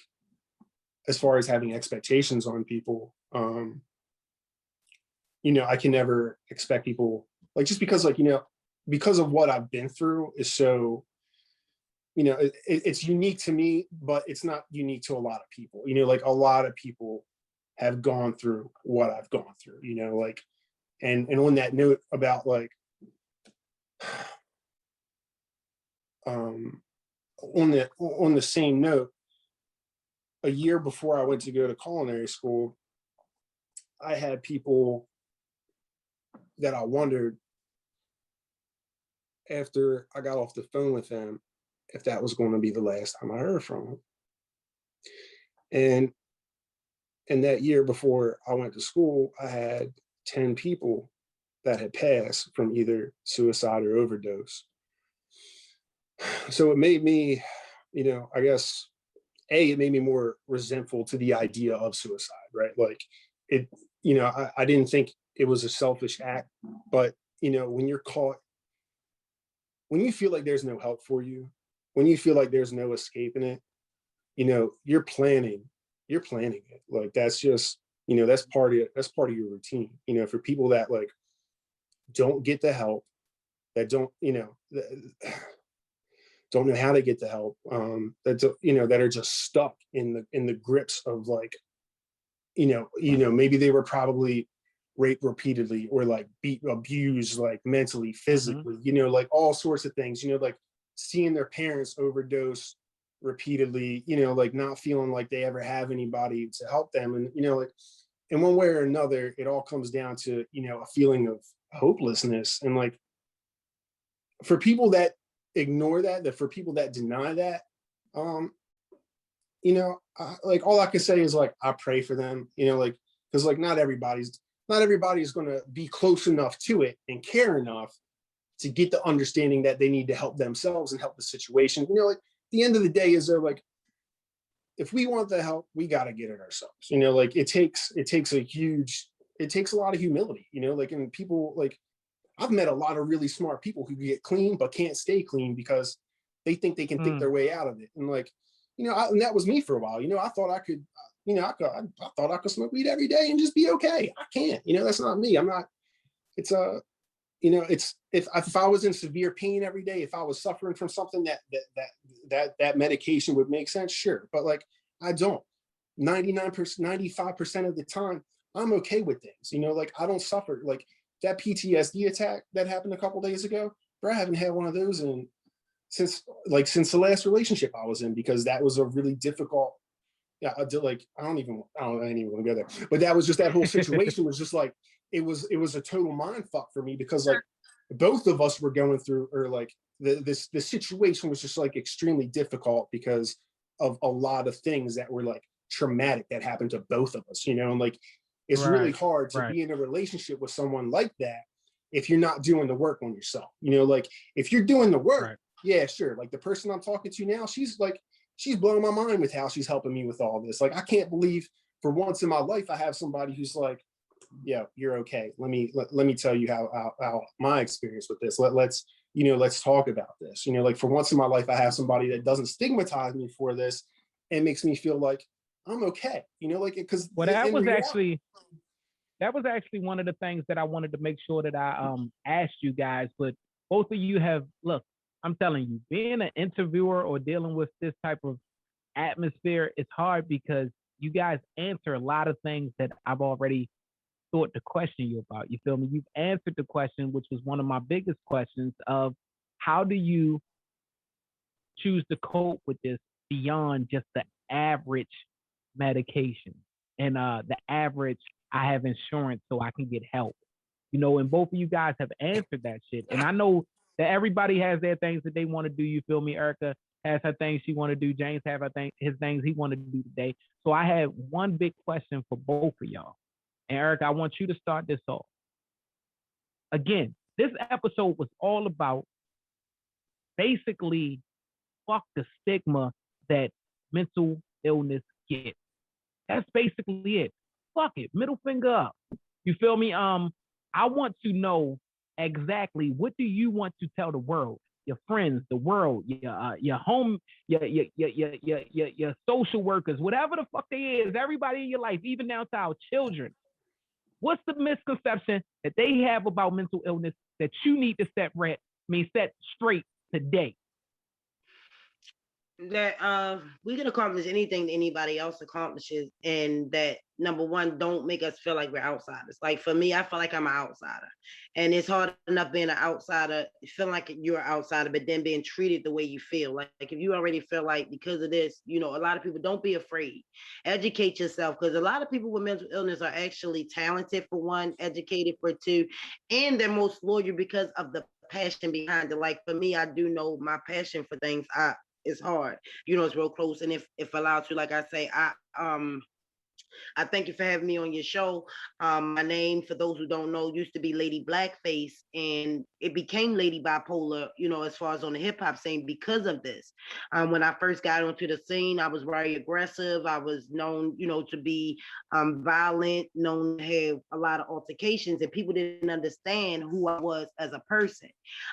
as far as having expectations on people. You know, I can never expect people, like, just because, like, you know, because of what I've been through is so, you know, it's unique to me, but it's not unique to a lot of people. You know, like a lot of people have gone through what I've gone through, you know, like, and on that note about like, on the same note, a year before I went to go to culinary school, I had people that I wondered after I got off the phone with them if that was going to be the last time I heard from them. And that year before I went to school, I had 10 people that had passed from either suicide or overdose. So it made me, you know, I guess, it made me more resentful to the idea of suicide, right? Like it, you know, I didn't think it was a selfish act, but, you know, when you're caught, when you feel like there's no help for you, when you feel like there's no escaping it, you know, you're planning it. Like, that's just, you know, that's part of your routine, you know, for people that like don't get the help, that don't, don't know how to get the help, that are just stuck in the grips of like, maybe they were probably raped repeatedly or like abused, like mentally, physically, like all sorts of things, like seeing their parents overdose repeatedly, like not feeling like they ever have anybody to help them. And, like in one way or another, it all comes down to, a feeling of hopelessness. And like, for people that ignore that for people that deny that, like all I can say is like, I pray for them, like, because like not everybody's going to be close enough to it and care enough to get the understanding that they need to help themselves and help the situation. Like the end of the day is they're like, if we want the help, we got to get it ourselves. Like it takes a lot of humility, like, and people like, I've met a lot of really smart people who get clean but can't stay clean because they think they can think their way out of it. And like, and that was me for a while. I thought I could, I thought I could smoke weed every day and just be okay. I can't. That's not me. I'm not. It's it's if I was in severe pain every day, if I was suffering from something that medication would make sense, sure. But like, I don't. 99%, 95% of the time, I'm okay with things. Like I don't suffer like. That PTSD attack that happened a couple days ago, bro, I haven't had one of those since the last relationship I was in, because that was a really difficult. Yeah, I ain't even want to go there. But that was just, that whole situation was just like, it was a total mind fuck for me, because like both of us were going through, or like the situation was just like extremely difficult because of a lot of things that were like traumatic that happened to both of us, and like. It's really hard to be in a relationship with someone like that if you're not doing the work on yourself. Like if you're doing the work, yeah, sure. Like the person I'm talking to now, she's blowing my mind with how she's helping me with all this. Like I can't believe for once in my life I have somebody who's like, yeah, you're okay. Let me tell you how my experience with this. Let's talk about this. Like for once in my life I have somebody that doesn't stigmatize me for this and makes me feel like I'm okay, like, because that was actually one of the things that I wanted to make sure that I asked you guys. But both of you have, look, I'm telling you, being an interviewer or dealing with this type of atmosphere, it's hard because you guys answer a lot of things that I've already thought to question you about. You feel me? You've answered the question, which was one of my biggest questions, of how do you choose to cope with this beyond just the average medication and the average, I have insurance so I can get help, and both of you guys have answered that shit. And I know that everybody has their things that they want to do. You feel me? Erica has her things she want to do. James have his things he want to do today. So I had one big question for both of y'all. And Erica, I want you to start this off. Again, this episode was all about basically fuck the stigma that mental illness gets. That's basically it. Fuck it. Middle finger up. You feel me? I want to know exactly, what do you want to tell the world, your friends, the world, your home, your social workers, whatever the fuck they is, everybody in your life, even down to our children. What's the misconception that they have about mental illness that you need to set straight today? That we can accomplish anything that anybody else accomplishes, and that, number one, don't make us feel like we're outsiders. Like for me, I feel like I'm an outsider, and it's hard enough being an outsider, feeling like you're an outsider, but then being treated the way you feel. Like if you already feel like because of this, a lot of people, don't be afraid. Educate yourself, because a lot of people with mental illness are actually talented, for one, educated for two, and they're most loyal because of the passion behind it. Like for me, I do know my passion for things. It's hard, it's real close. And if allowed to, like I say, I thank you for having me on your show. My name, for those who don't know, used to be Lady Blackface, and it became Lady Bipolar, as far as on the hip hop scene because of this. When I first got onto the scene, I was very aggressive. I was known, to be violent, known to have a lot of altercations, and people didn't understand who I was as a person.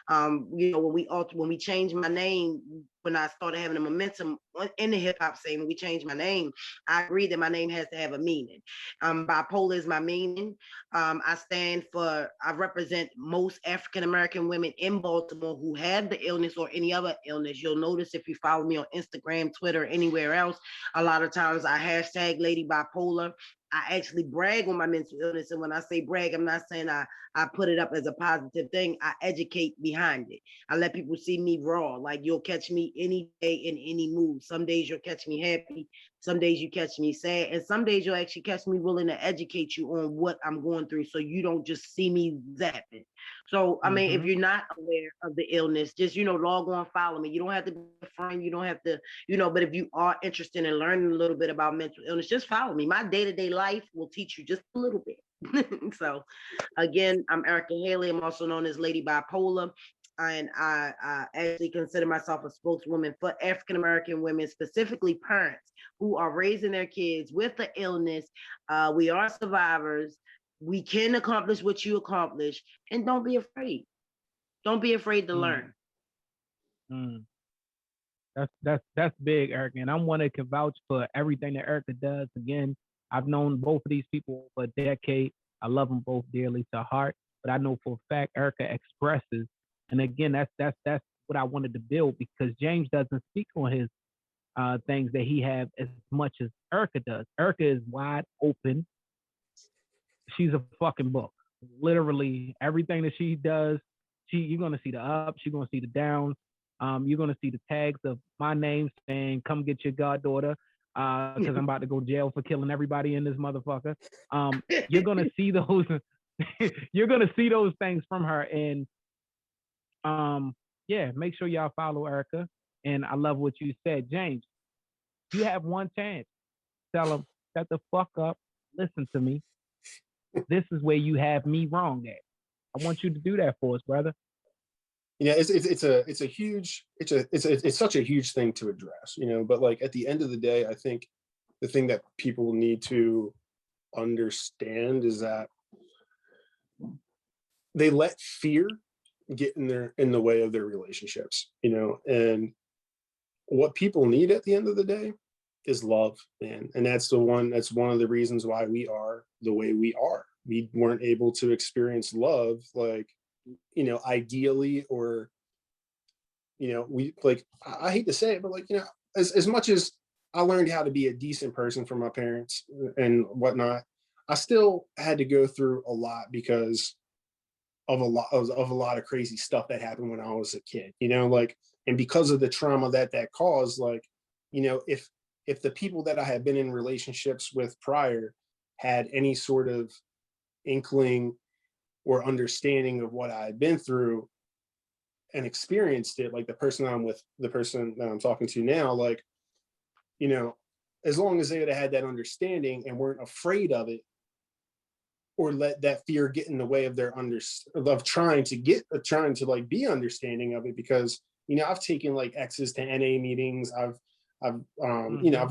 When we changed my name, when I started having a momentum in the hip hop scene, we changed my name. I agreed that my name has to have a meaning. Bipolar is my meaning. I represent most African American women in Baltimore who have the illness or any other illness. You'll notice if you follow me on Instagram, Twitter, anywhere else, a lot of times I hashtag Lady Bipolar. I actually brag on my mental illness. And when I say brag, I'm not saying I put it up as a positive thing. I educate behind it. I let people see me raw. Like, you'll catch me any day in any mood. Some days you'll catch me happy. Some days you catch me sad. And some days you'll actually catch me willing to educate you on what I'm going through, so you don't just see me zapping. So, I mean, if you're not aware of the illness, just, log on, follow me. You don't have to be a friend. You don't have to, but if you are interested in learning a little bit about mental illness, just follow me. My day-to-day life will teach you just a little bit. So, again, I'm Erica Haley. I'm also known as Lady Bipolar. And I actually consider myself a spokeswoman for African American women, specifically parents who are raising their kids with the illness. We are survivors. We can accomplish what you accomplish, and don't be afraid. Don't be afraid to learn. That's big, Erica, and I'm one that can vouch for everything that Erica does. Again, I've known both of these people for a decade. I love them both dearly to heart, but I know for a fact Erica expresses, and again, that's what I wanted to build, because James doesn't speak on his things that he have as much as Erica does. Erica is wide open. She's a fucking book. Literally everything that she does, you're gonna see the ups, you're gonna see the downs. You're gonna see the tags of my name saying, "Come get your goddaughter," because I'm about to go to jail for killing everybody in this motherfucker. You're gonna see those. You're gonna see those things from her, and yeah, make sure y'all follow Erica. And I love what you said, James. You have one chance. Tell them, shut the fuck up. Listen to me. This is where you have me wrong at. I want you to do that for us, brother. Yeah, it's such a huge thing to address, but like at the end of the day, I think the thing that people need to understand is that they let fear get in the way of their relationships, and what people need at the end of the day is love, man. And that's one of the reasons why we are the way we are. We weren't able to experience love, like, ideally, or, we, like, I hate to say it, but like, as much as I learned how to be a decent person from my parents and whatnot, I still had to go through a lot because of a lot of crazy stuff that happened when I was a kid, like, and because of the trauma that caused, like, if the people that I had been in relationships with prior had any sort of inkling or understanding of what I had been through and experienced it, like the person that I'm talking to now, like, as long as they had had that understanding and weren't afraid of it, or let that fear get in the way of their trying to like be understanding of it, because I've taken like exes to NA meetings, I've I've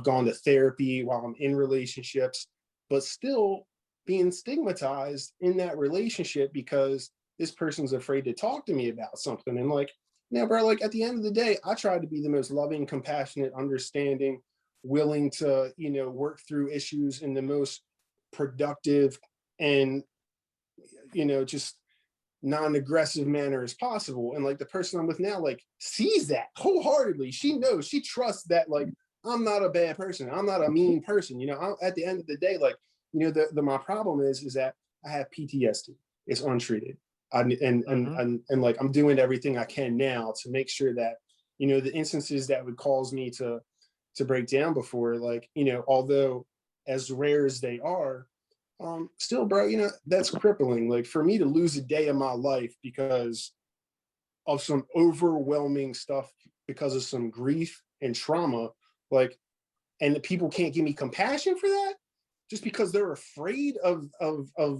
gone to therapy while I'm in relationships, but still being stigmatized in that relationship because this person's afraid to talk to me about something. And like, bro, like at the end of the day, I tried to be the most loving, compassionate, understanding, willing to, work through issues in the most productive and, just non-aggressive manner as possible. And like the person I'm with now, like sees that wholeheartedly. She knows, she trusts that like, I'm not a bad person. I'm not a mean person. At the end of the day, like, my problem is that I have PTSD. It's untreated. And like, I'm doing everything I can now to make sure that, the instances that would cause me to break down before, like, although as rare as they are, still, bro, that's crippling. Like for me to lose a day of my life because of some overwhelming stuff, because of some grief and trauma, like, and the people can't give me compassion for that just because they're afraid of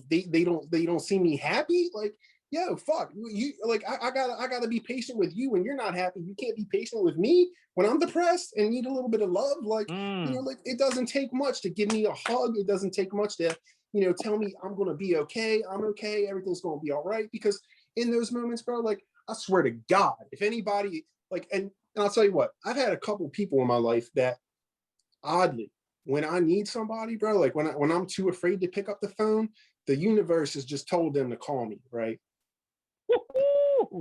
they don't see me happy. Like, yo, fuck you. Like, I gotta be patient with you when you're not happy. You can't be patient with me when I'm depressed and need a little bit of love. Like, like it doesn't take much to give me a hug. It doesn't take much to, tell me I'm going to be okay. I'm okay. Everything's going to be all right. Because in those moments, bro, like, I swear to God, if anybody, like, and And I'll tell you what, I've had a couple people in my life that oddly, when I need somebody, bro, like when I'm too afraid to pick up the phone, the universe has just told them to call me, right?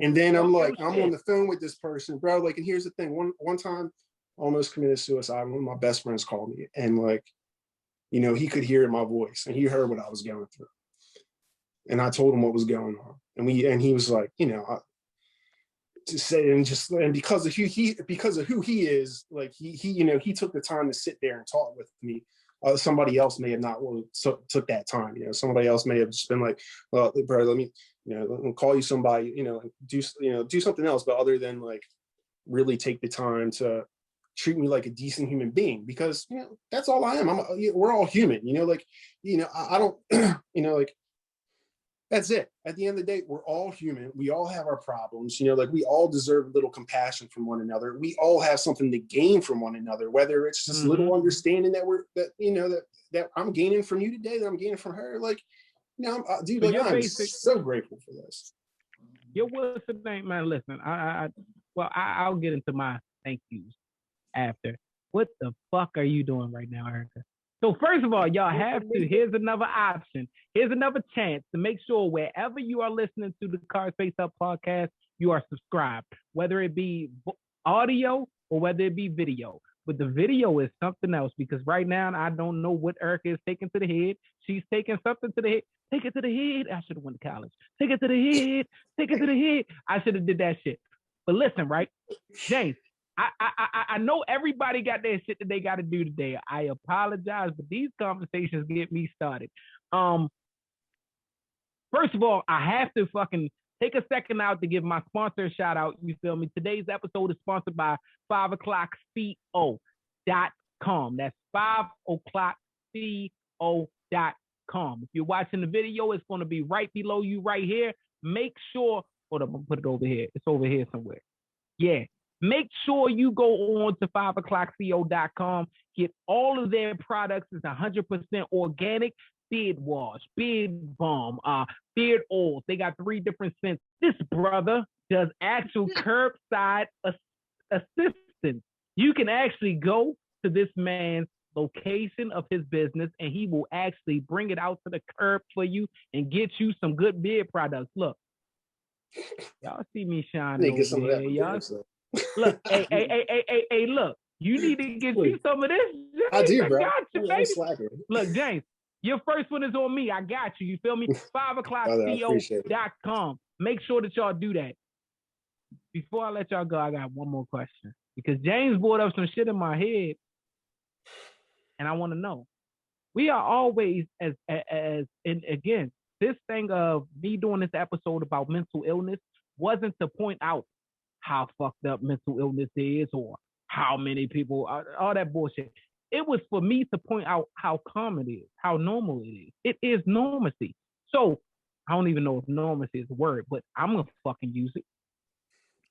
And then I'm like, I'm on the phone with this person, bro. Like, and here's the thing. One time, I almost committed suicide. One of my best friends called me, and like, you know, he could hear my voice, and he heard what I was going through. And I told him what was going on, and he was like, you know, to say and because of who he is, like he you know, he took the time to sit there and talk with me. Somebody else may have not took that time. You know, somebody else may have just been like, well, bro, let me call you somebody, do something else, but other than like really take the time to treat me like a decent human being, because that's all I am. We're all human, I don't like, that's it. At the end of the day, we're all human. We all have our problems, like we all deserve a little compassion from one another. We all have something to gain from one another, whether it's just little understanding that I'm gaining from you today, that I'm gaining from her. Like, dude, like, I'm so grateful for this. What's the name, man? Listen, I'll get into my thank yous after. What the fuck are you doing right now, Erica? So first of all, y'all have to, here's another option. Here's another chance to make sure wherever you are listening to the Cards Face Up podcast, you are subscribed, whether it be audio or whether it be video. But the video is something else, because right now I don't know what Erica is taking to the head. She's taking something to the head. Take it to the head. I should have went to college. Take it to the head. Take it to the head. I should have did that shit. But listen, right, James, I know everybody got their shit that they got to do today. I apologize, but these conversations get me started. First of all, I have to fucking take a second out to give my sponsor a shout out. You feel me? Today's episode is sponsored by 5o'clockco.com. That's 5o'clockco.com. If you're watching the video, it's going to be right below you right here. Make sure, hold up, I'm going to put it over here. It's over here somewhere. Yeah. Make sure you go on to 5o'clockco.com. Get all of their products. It's 100% organic. Beard wash, beard balm, beard oils. They got 3 different scents. This brother does actual curbside assistance. You can actually go to this man's location of his business, and he will actually bring it out to the curb for you and get you some good beard products. Look, y'all see me shining over here. Y'all. Look, hey, look, you need to get you some of this. James. I do, bro. I got you, baby. Look, James, your first one is on me. I got you. You feel me? 5o'clockco.com. Make sure that y'all do that. Before I let y'all go, I got one more question, because James brought up some shit in my head, and I want to know. We are always and again, this thing of me doing this episode about mental illness wasn't to point out how fucked up mental illness is or how many people, all that bullshit. It was for me to point out how common it is, how normal it is. It is normacy. So I don't even know if normacy is a word, but I'm going to fucking use it.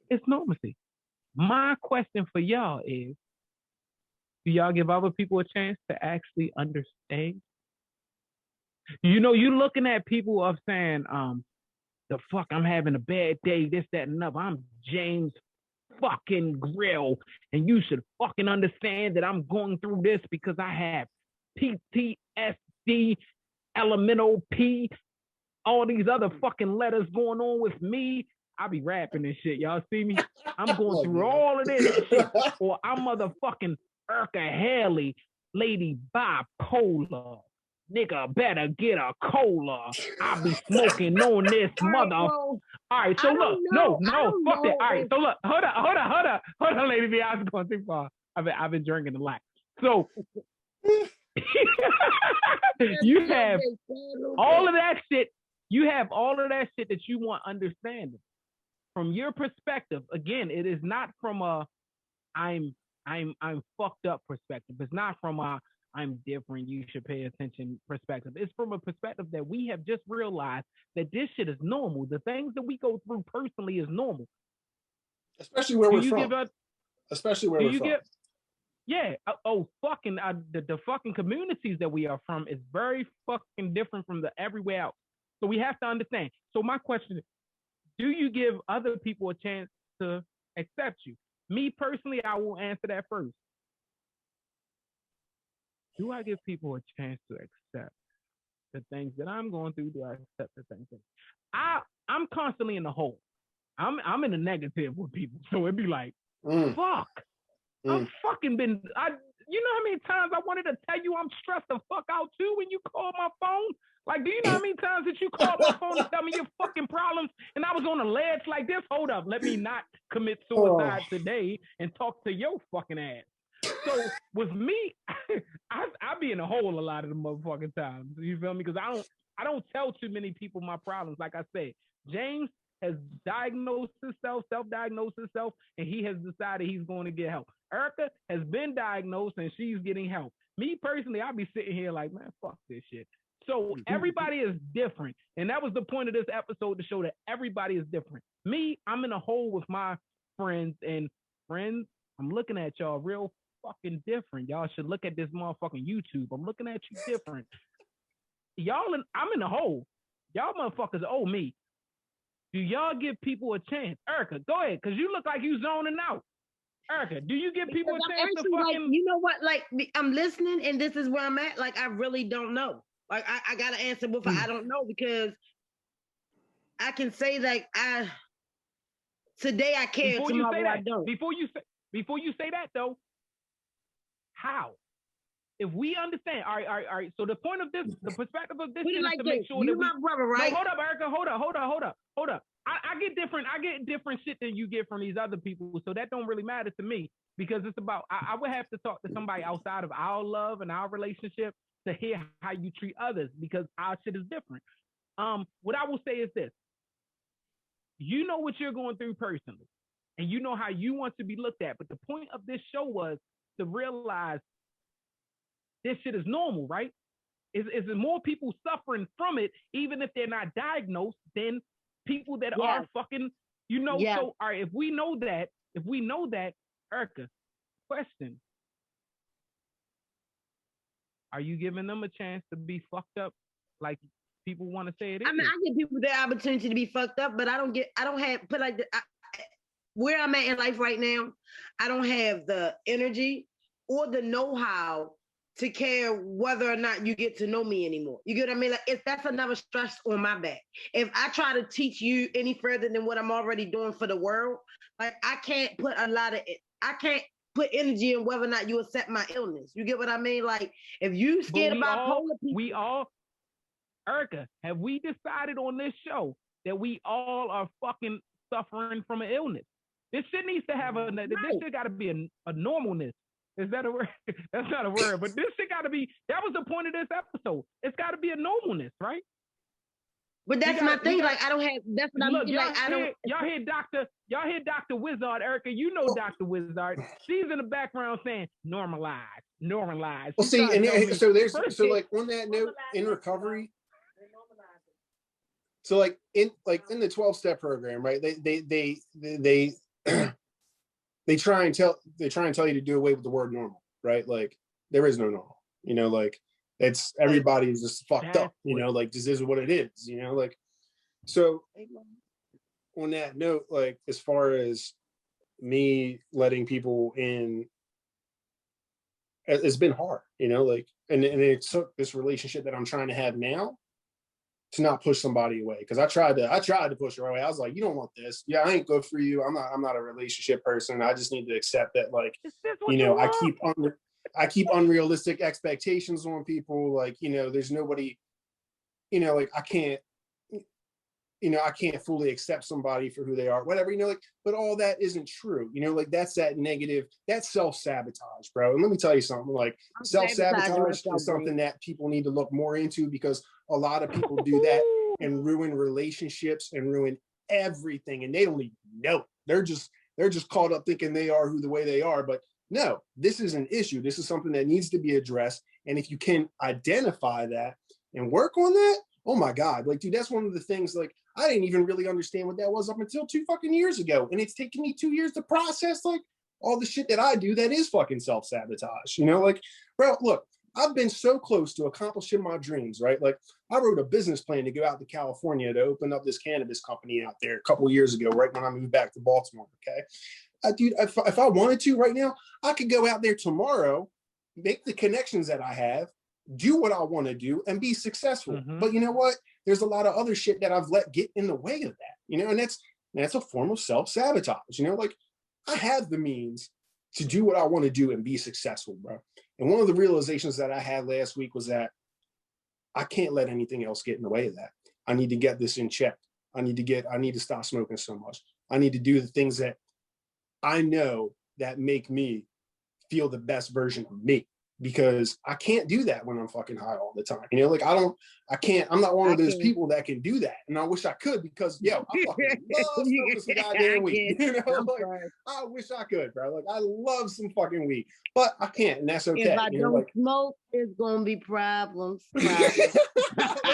It's normacy. My question for y'all is, do y'all give other people a chance to actually understand? You're looking at people of saying, the fuck, I'm having a bad day, this, that, and another. I'm James fucking Grill, and you should fucking understand that I'm going through this because I have PTSD, elemental P, all these other fucking letters going on with me. I be rapping and shit. Y'all see me? I'm going through all of this shit. Or I'm motherfucking Urka Haley, lady bipolar. Nigga better get a cola. I be smoking on this mother. All right, so look, no, fuck that. All right, so look, hold on, lady B. I was going too far. I've been drinking a lot. So you have all of that shit. You have all of that shit that you want understanding from your perspective. Again, it is not from a I'm fucked up perspective. It's not from a I'm different, you should pay attention perspective. It's from a perspective that we have just realized that this shit is normal. The things that we go through personally is normal. Especially where we're from. Especially where we're from. The fucking communities that we are from is very fucking different from the everywhere else. So we have to understand. So my question is, do you give other people a chance to accept you? Me personally, I will answer that first. Do I give people a chance to accept the things that I'm going through? Do I accept the things that I'm constantly in the hole? I'm in the negative with people, so it'd be like, fuck. I'm fucking been. You know how many times I wanted to tell you I'm stressed the fuck out too when you call my phone? Like, do you know how many times that you called my phone to tell me your fucking problems and I was on a ledge like this? Hold up, let me not commit suicide today and talk to your fucking ass. So with me, I be in a hole a lot of the motherfucking times. You feel me? Because I don't tell too many people my problems. Like I said, James has self-diagnosed himself, and he has decided he's going to get help. Erica has been diagnosed and she's getting help. Me personally, I'll be sitting here like, man, fuck this shit. So everybody is different. And that was the point of this episode, to show that everybody is different. Me, I'm in a hole with my friends, and friends, I'm looking at y'all real fucking different. Y'all should look at this motherfucking YouTube. I'm looking at you different. I'm in a hole. Y'all motherfuckers owe me. Do y'all give people a chance? Erica, go ahead, because you look like you zoning out. Erica, do you give people a chance to fucking... Like, you know what? Like, I'm listening, and this is where I'm at. Like, I really don't know. Like, I got to answer with I don't know, because I can say, like, today I care, tomorrow I don't. Before you say that, though, how? If we understand, all right. So the point of this, the perspective of this is like to make sure that my brother, right? No, hold up, Erica. Hold up. I get different shit than you get from these other people. So that don't really matter to me, because it's about, I would have to talk to somebody outside of our love and our relationship to hear how you treat others, because our shit is different. What I will say is this: you know what you're going through personally, and you know how you want to be looked at. But the point of this show was to realize this shit is normal, right? Is more people suffering from it, even if they're not diagnosed, than people that are fucking, you know. So, all right, if we know that, Erica, question: are you giving them a chance to be fucked up like people want to say it is? I mean, I give people the opportunity to be fucked up, but where I'm at in life right now, I don't have the energy or the know-how to care whether or not you get to know me anymore. You get what I mean? Like, that's another stress on my back. If I try to teach you any further than what I'm already doing for the world, like, I can't put energy in whether or not you accept my illness. You get what I mean? Like, if you scared about bipolar people, Erica, have we decided on this show that we all are fucking suffering from an illness? This shit needs to have this shit got to be a normalness. Is that a word? That's not a word, but this shit got to be, that was the point of this episode. It's got to be a normalness, right? But that's my thing. Like, I don't have, that's what I mean. Like, y'all hear Dr. Wizard, Erica, you know Dr. Wizard. She's in the background saying, normalize. Well, see, and so like on that note, in recovery, so like in the 12-step program, right? They try and tell you to do away with the word normal, right? Like, there is no normal, you know, like, it's, everybody's just fucked up, you know, like, this is what it is, you know, like. So on that note, like, as far as me letting people in, it's been hard, you know, like, and it took this relationship that I'm trying to have now to not push somebody away, because I tried to push her away. I was like, you don't want this. Yeah, I ain't good for you. I'm not a relationship person. I just need to accept that, like, you know, I keep unrealistic expectations on people. Like, you know, there's nobody, you know, like, I can't fully accept somebody for who they are, whatever, you know, like, but all that isn't true, you know, like, that's that negative, that's self-sabotage, bro. And let me tell you something, like, self-sabotage is something that people need to look more into, because a lot of people do that and ruin relationships and ruin everything, and they don't even know. They're just caught up thinking they are who the way they are. But no, this is an issue. This is something that needs to be addressed. And if you can identify that and work on that, oh my God, like, dude, that's one of the things, like, I didn't even really understand what that was up until 2 fucking years ago. And it's taken me 2 years to process, like, all the shit that I do that is fucking self-sabotage, you know, like, bro, look, I've been so close to accomplishing my dreams, right? Like, I wrote a business plan to go out to California to open up this cannabis company out there a couple of years ago, right when I moved back to Baltimore, okay? dude, if I wanted to right now, I could go out there tomorrow, make the connections that I have, do what I want to do, and be successful. Mm-hmm. But you know what? There's a lot of other shit that I've let get in the way of that, you know, and that's a form of self-sabotage, you know, like I have the means to do what I want to do and be successful, bro. And one of the realizations that I had last week was that I can't let anything else get in the way of that. I need to get this in check. I need to stop smoking so much. I need to do the things that I know that make me feel the best version of me, because I can't do that when I'm fucking high all the time. You know, like I'm not one of those people that can do that. And I wish I could, because I fucking love smoking some goddamn weed. You know, like, I wish I could, bro. Like I love some fucking weed, but I can't, and that's okay. If I don't smoke, it's gonna be problems.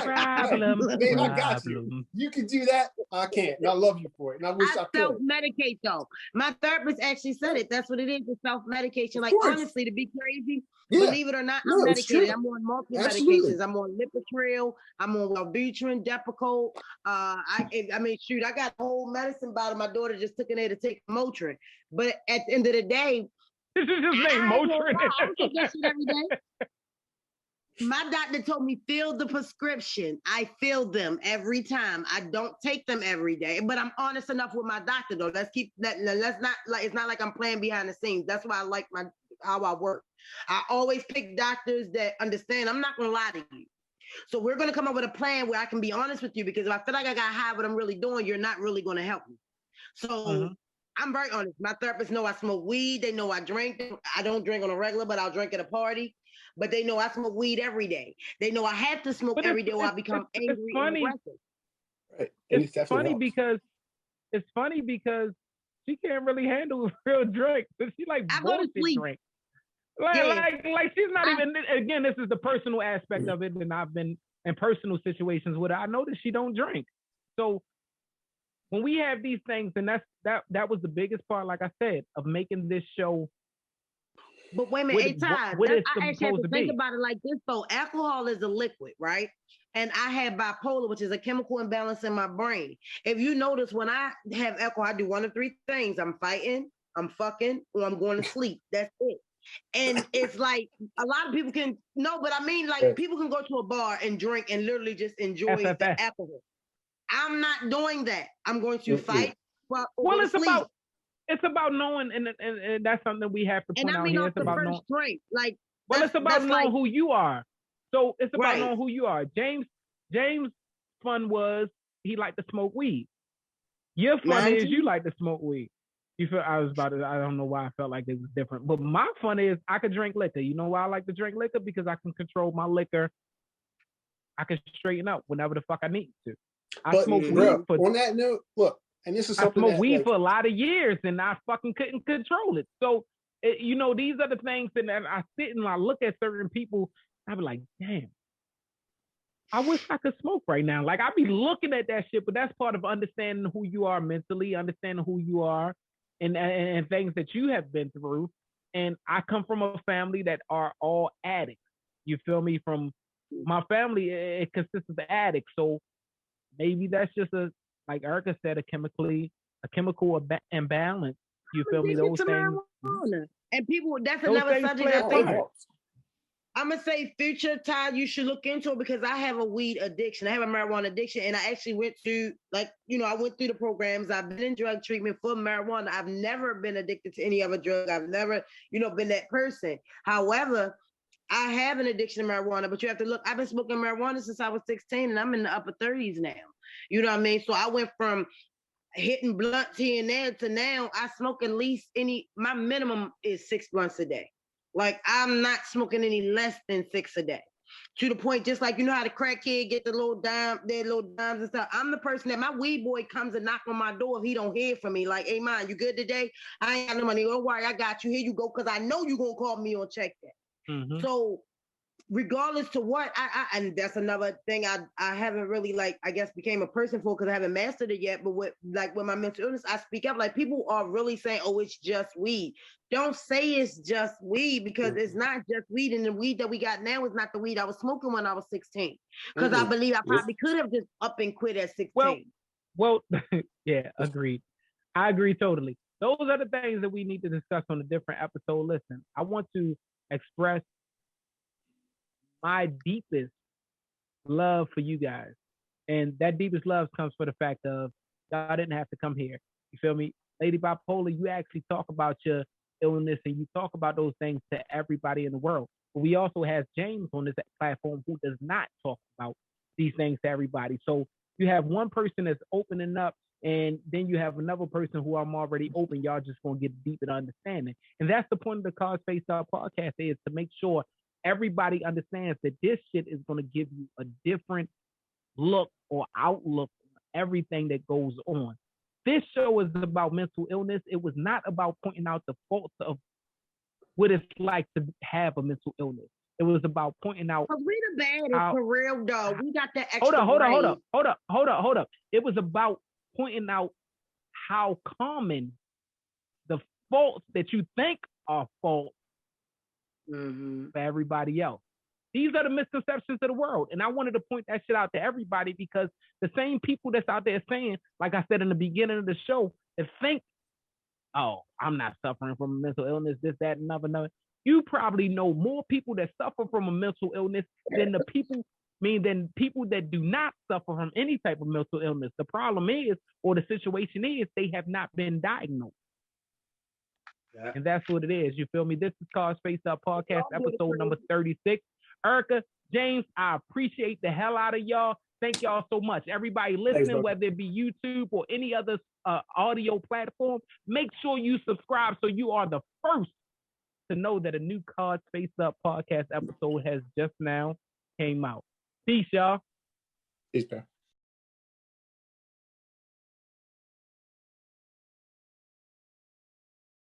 Problem. Man, I got you. You can do that. I can't. And I love you for it. And I wish I could. Self-medicate though. My therapist actually said it. That's what it is. It's self-medication. Like honestly, to be crazy, believe it or not, I'm medicated. I'm on multiple medications. I'm on Lipitril. I'm on Wellbutrin, Depakote. I mean, shoot, I got a whole medicine bottle. My daughter just took in there to take Motrin. But at the end of the day, this is just named Motrin. I take that shit every day. My doctor told me fill the prescription. I fill them every time. I don't take them every day, but I'm honest enough with my doctor though. Let's not like, it's not like I'm playing behind the scenes. That's why I like how I work. I always pick doctors that understand. I'm not gonna lie to you. So we're gonna come up with a plan where I can be honest with you, because if I feel like I got high what I'm really doing, you're not really gonna help me. So I'm very honest. My therapists know I smoke weed. They know I drink. I don't drink on a regular, but I'll drink at a party. But they know I smoke weed every day. They know I have to smoke every day or I become angry and aggressive. Right. It's funny because she can't really handle a real drink. But she like bullshit drink. Like she's not even. Again, this is the personal aspect of it, and I've been in personal situations with her. I know that she don't drink. So when we have these things, and that was the biggest part, like I said, of making this show. But wait a minute, I actually have to think about it like this though. Alcohol is a liquid, right? And I have bipolar, which is a chemical imbalance in my brain. If you notice, when I have alcohol, I do one of three things. I'm fighting, I'm fucking, or I'm going to sleep. That's it. And it's like a lot of people can but I mean, like people can go to a bar and drink and literally just enjoy the alcohol. I'm not doing that. I'm going to fight. It's about knowing, and that's something we have to point out here. It's about knowing. Drink. Like, it's about knowing who you are. So it's about knowing who you are. James' fun was he liked to smoke weed. Your fun is you like to smoke weed. You feel I don't know why I felt like it was different. But my fun is I could drink liquor. You know why I like to drink liquor? Because I can control my liquor. I can straighten up whenever the fuck I need to. Smoke weed on that note, look. And this is something I smoked weed for a lot of years and I fucking couldn't control it. So, these are the things that I sit and I look at certain people. I be like, damn, I wish I could smoke right now. Like I be looking at that shit, but that's part of understanding who you are mentally, understanding who you are and things that you have been through. And I come from a family that are all addicts. You feel me? From my family, it consists of addicts. So maybe that's just like Erica said, a chemical imbalance. You feel me? Those things. Marijuana. And people, that's another subject I think. I'm gonna say, future time, you should look into it, because I have a weed addiction. I have a marijuana addiction, and I actually went through, I went through the programs. I've been in drug treatment for marijuana. I've never been addicted to any other drug. I've never, been that person. However, I have an addiction to marijuana, but you have to look. I've been smoking marijuana since I was 16, and I'm in the upper 30s now. You know what I mean? So I went from hitting blunts here and there to now I smoke at least my minimum is 6 blunts a day. Like I'm not smoking any less than 6 a day. To the point, just like how the crack kid get their little dimes and stuff. I'm the person that my weed boy comes and knock on my door if he don't hear from me. Like, hey man, you good today? I ain't got no money. Don't worry, I got you. Here you go, because I know you gonna call me on check that. Mm-hmm. So regardless to what, I and that's another thing I haven't really became a person for, because I haven't mastered it yet. But with my mental illness, I speak up. Like people are really saying, oh, it's just weed. Don't say it's just weed, because it's not just weed. And the weed that we got now is not the weed I was smoking when I was 16. Because I believe I probably could have just up and quit at 16. Well, yeah, agreed. I agree totally. those are the things that we need to discuss on a different episode. Listen, I want to express my deepest love for you guys. And that deepest love comes for the fact of y'all didn't have to come here. You feel me? Lady Bipolar, you actually talk about your illness and you talk about those things to everybody in the world. But we also have James on this platform who does not talk about these things to everybody. So you have one person that's opening up, and then you have another person who I'm already open. Y'all just gonna get deep in understanding. And that's the point of the Cards Face Up podcast, is to make sure everybody understands that this shit is gonna give you a different look or outlook on everything that goes on. This show is about mental illness. It was not about pointing out the faults of what it's like to have a mental illness. It was about pointing out. Because we the baddest, for real, though. We got that extra. Hold up. It was about pointing out how common the faults that you think are faults for everybody else. These are the misconceptions of the world. And I wanted to point that shit out to everybody, because the same people that's out there saying, like I said in the beginning of the show, that think, oh, I'm not suffering from a mental illness, this, that, and another. You probably know more people that suffer from a mental illness than people that do not suffer from any type of mental illness. The problem is, or the situation is, they have not been diagnosed. Yeah. And that's what it is. You feel me? This is Cards Face Up podcast, episode number 36. Erica, James, I appreciate the hell out of y'all. Thank y'all so much. Everybody listening, whether it be YouTube or any other audio platform, make sure you subscribe so you are the first to know that a new Cards Face Up podcast episode has just now came out. Peace, y'all. Peace, man.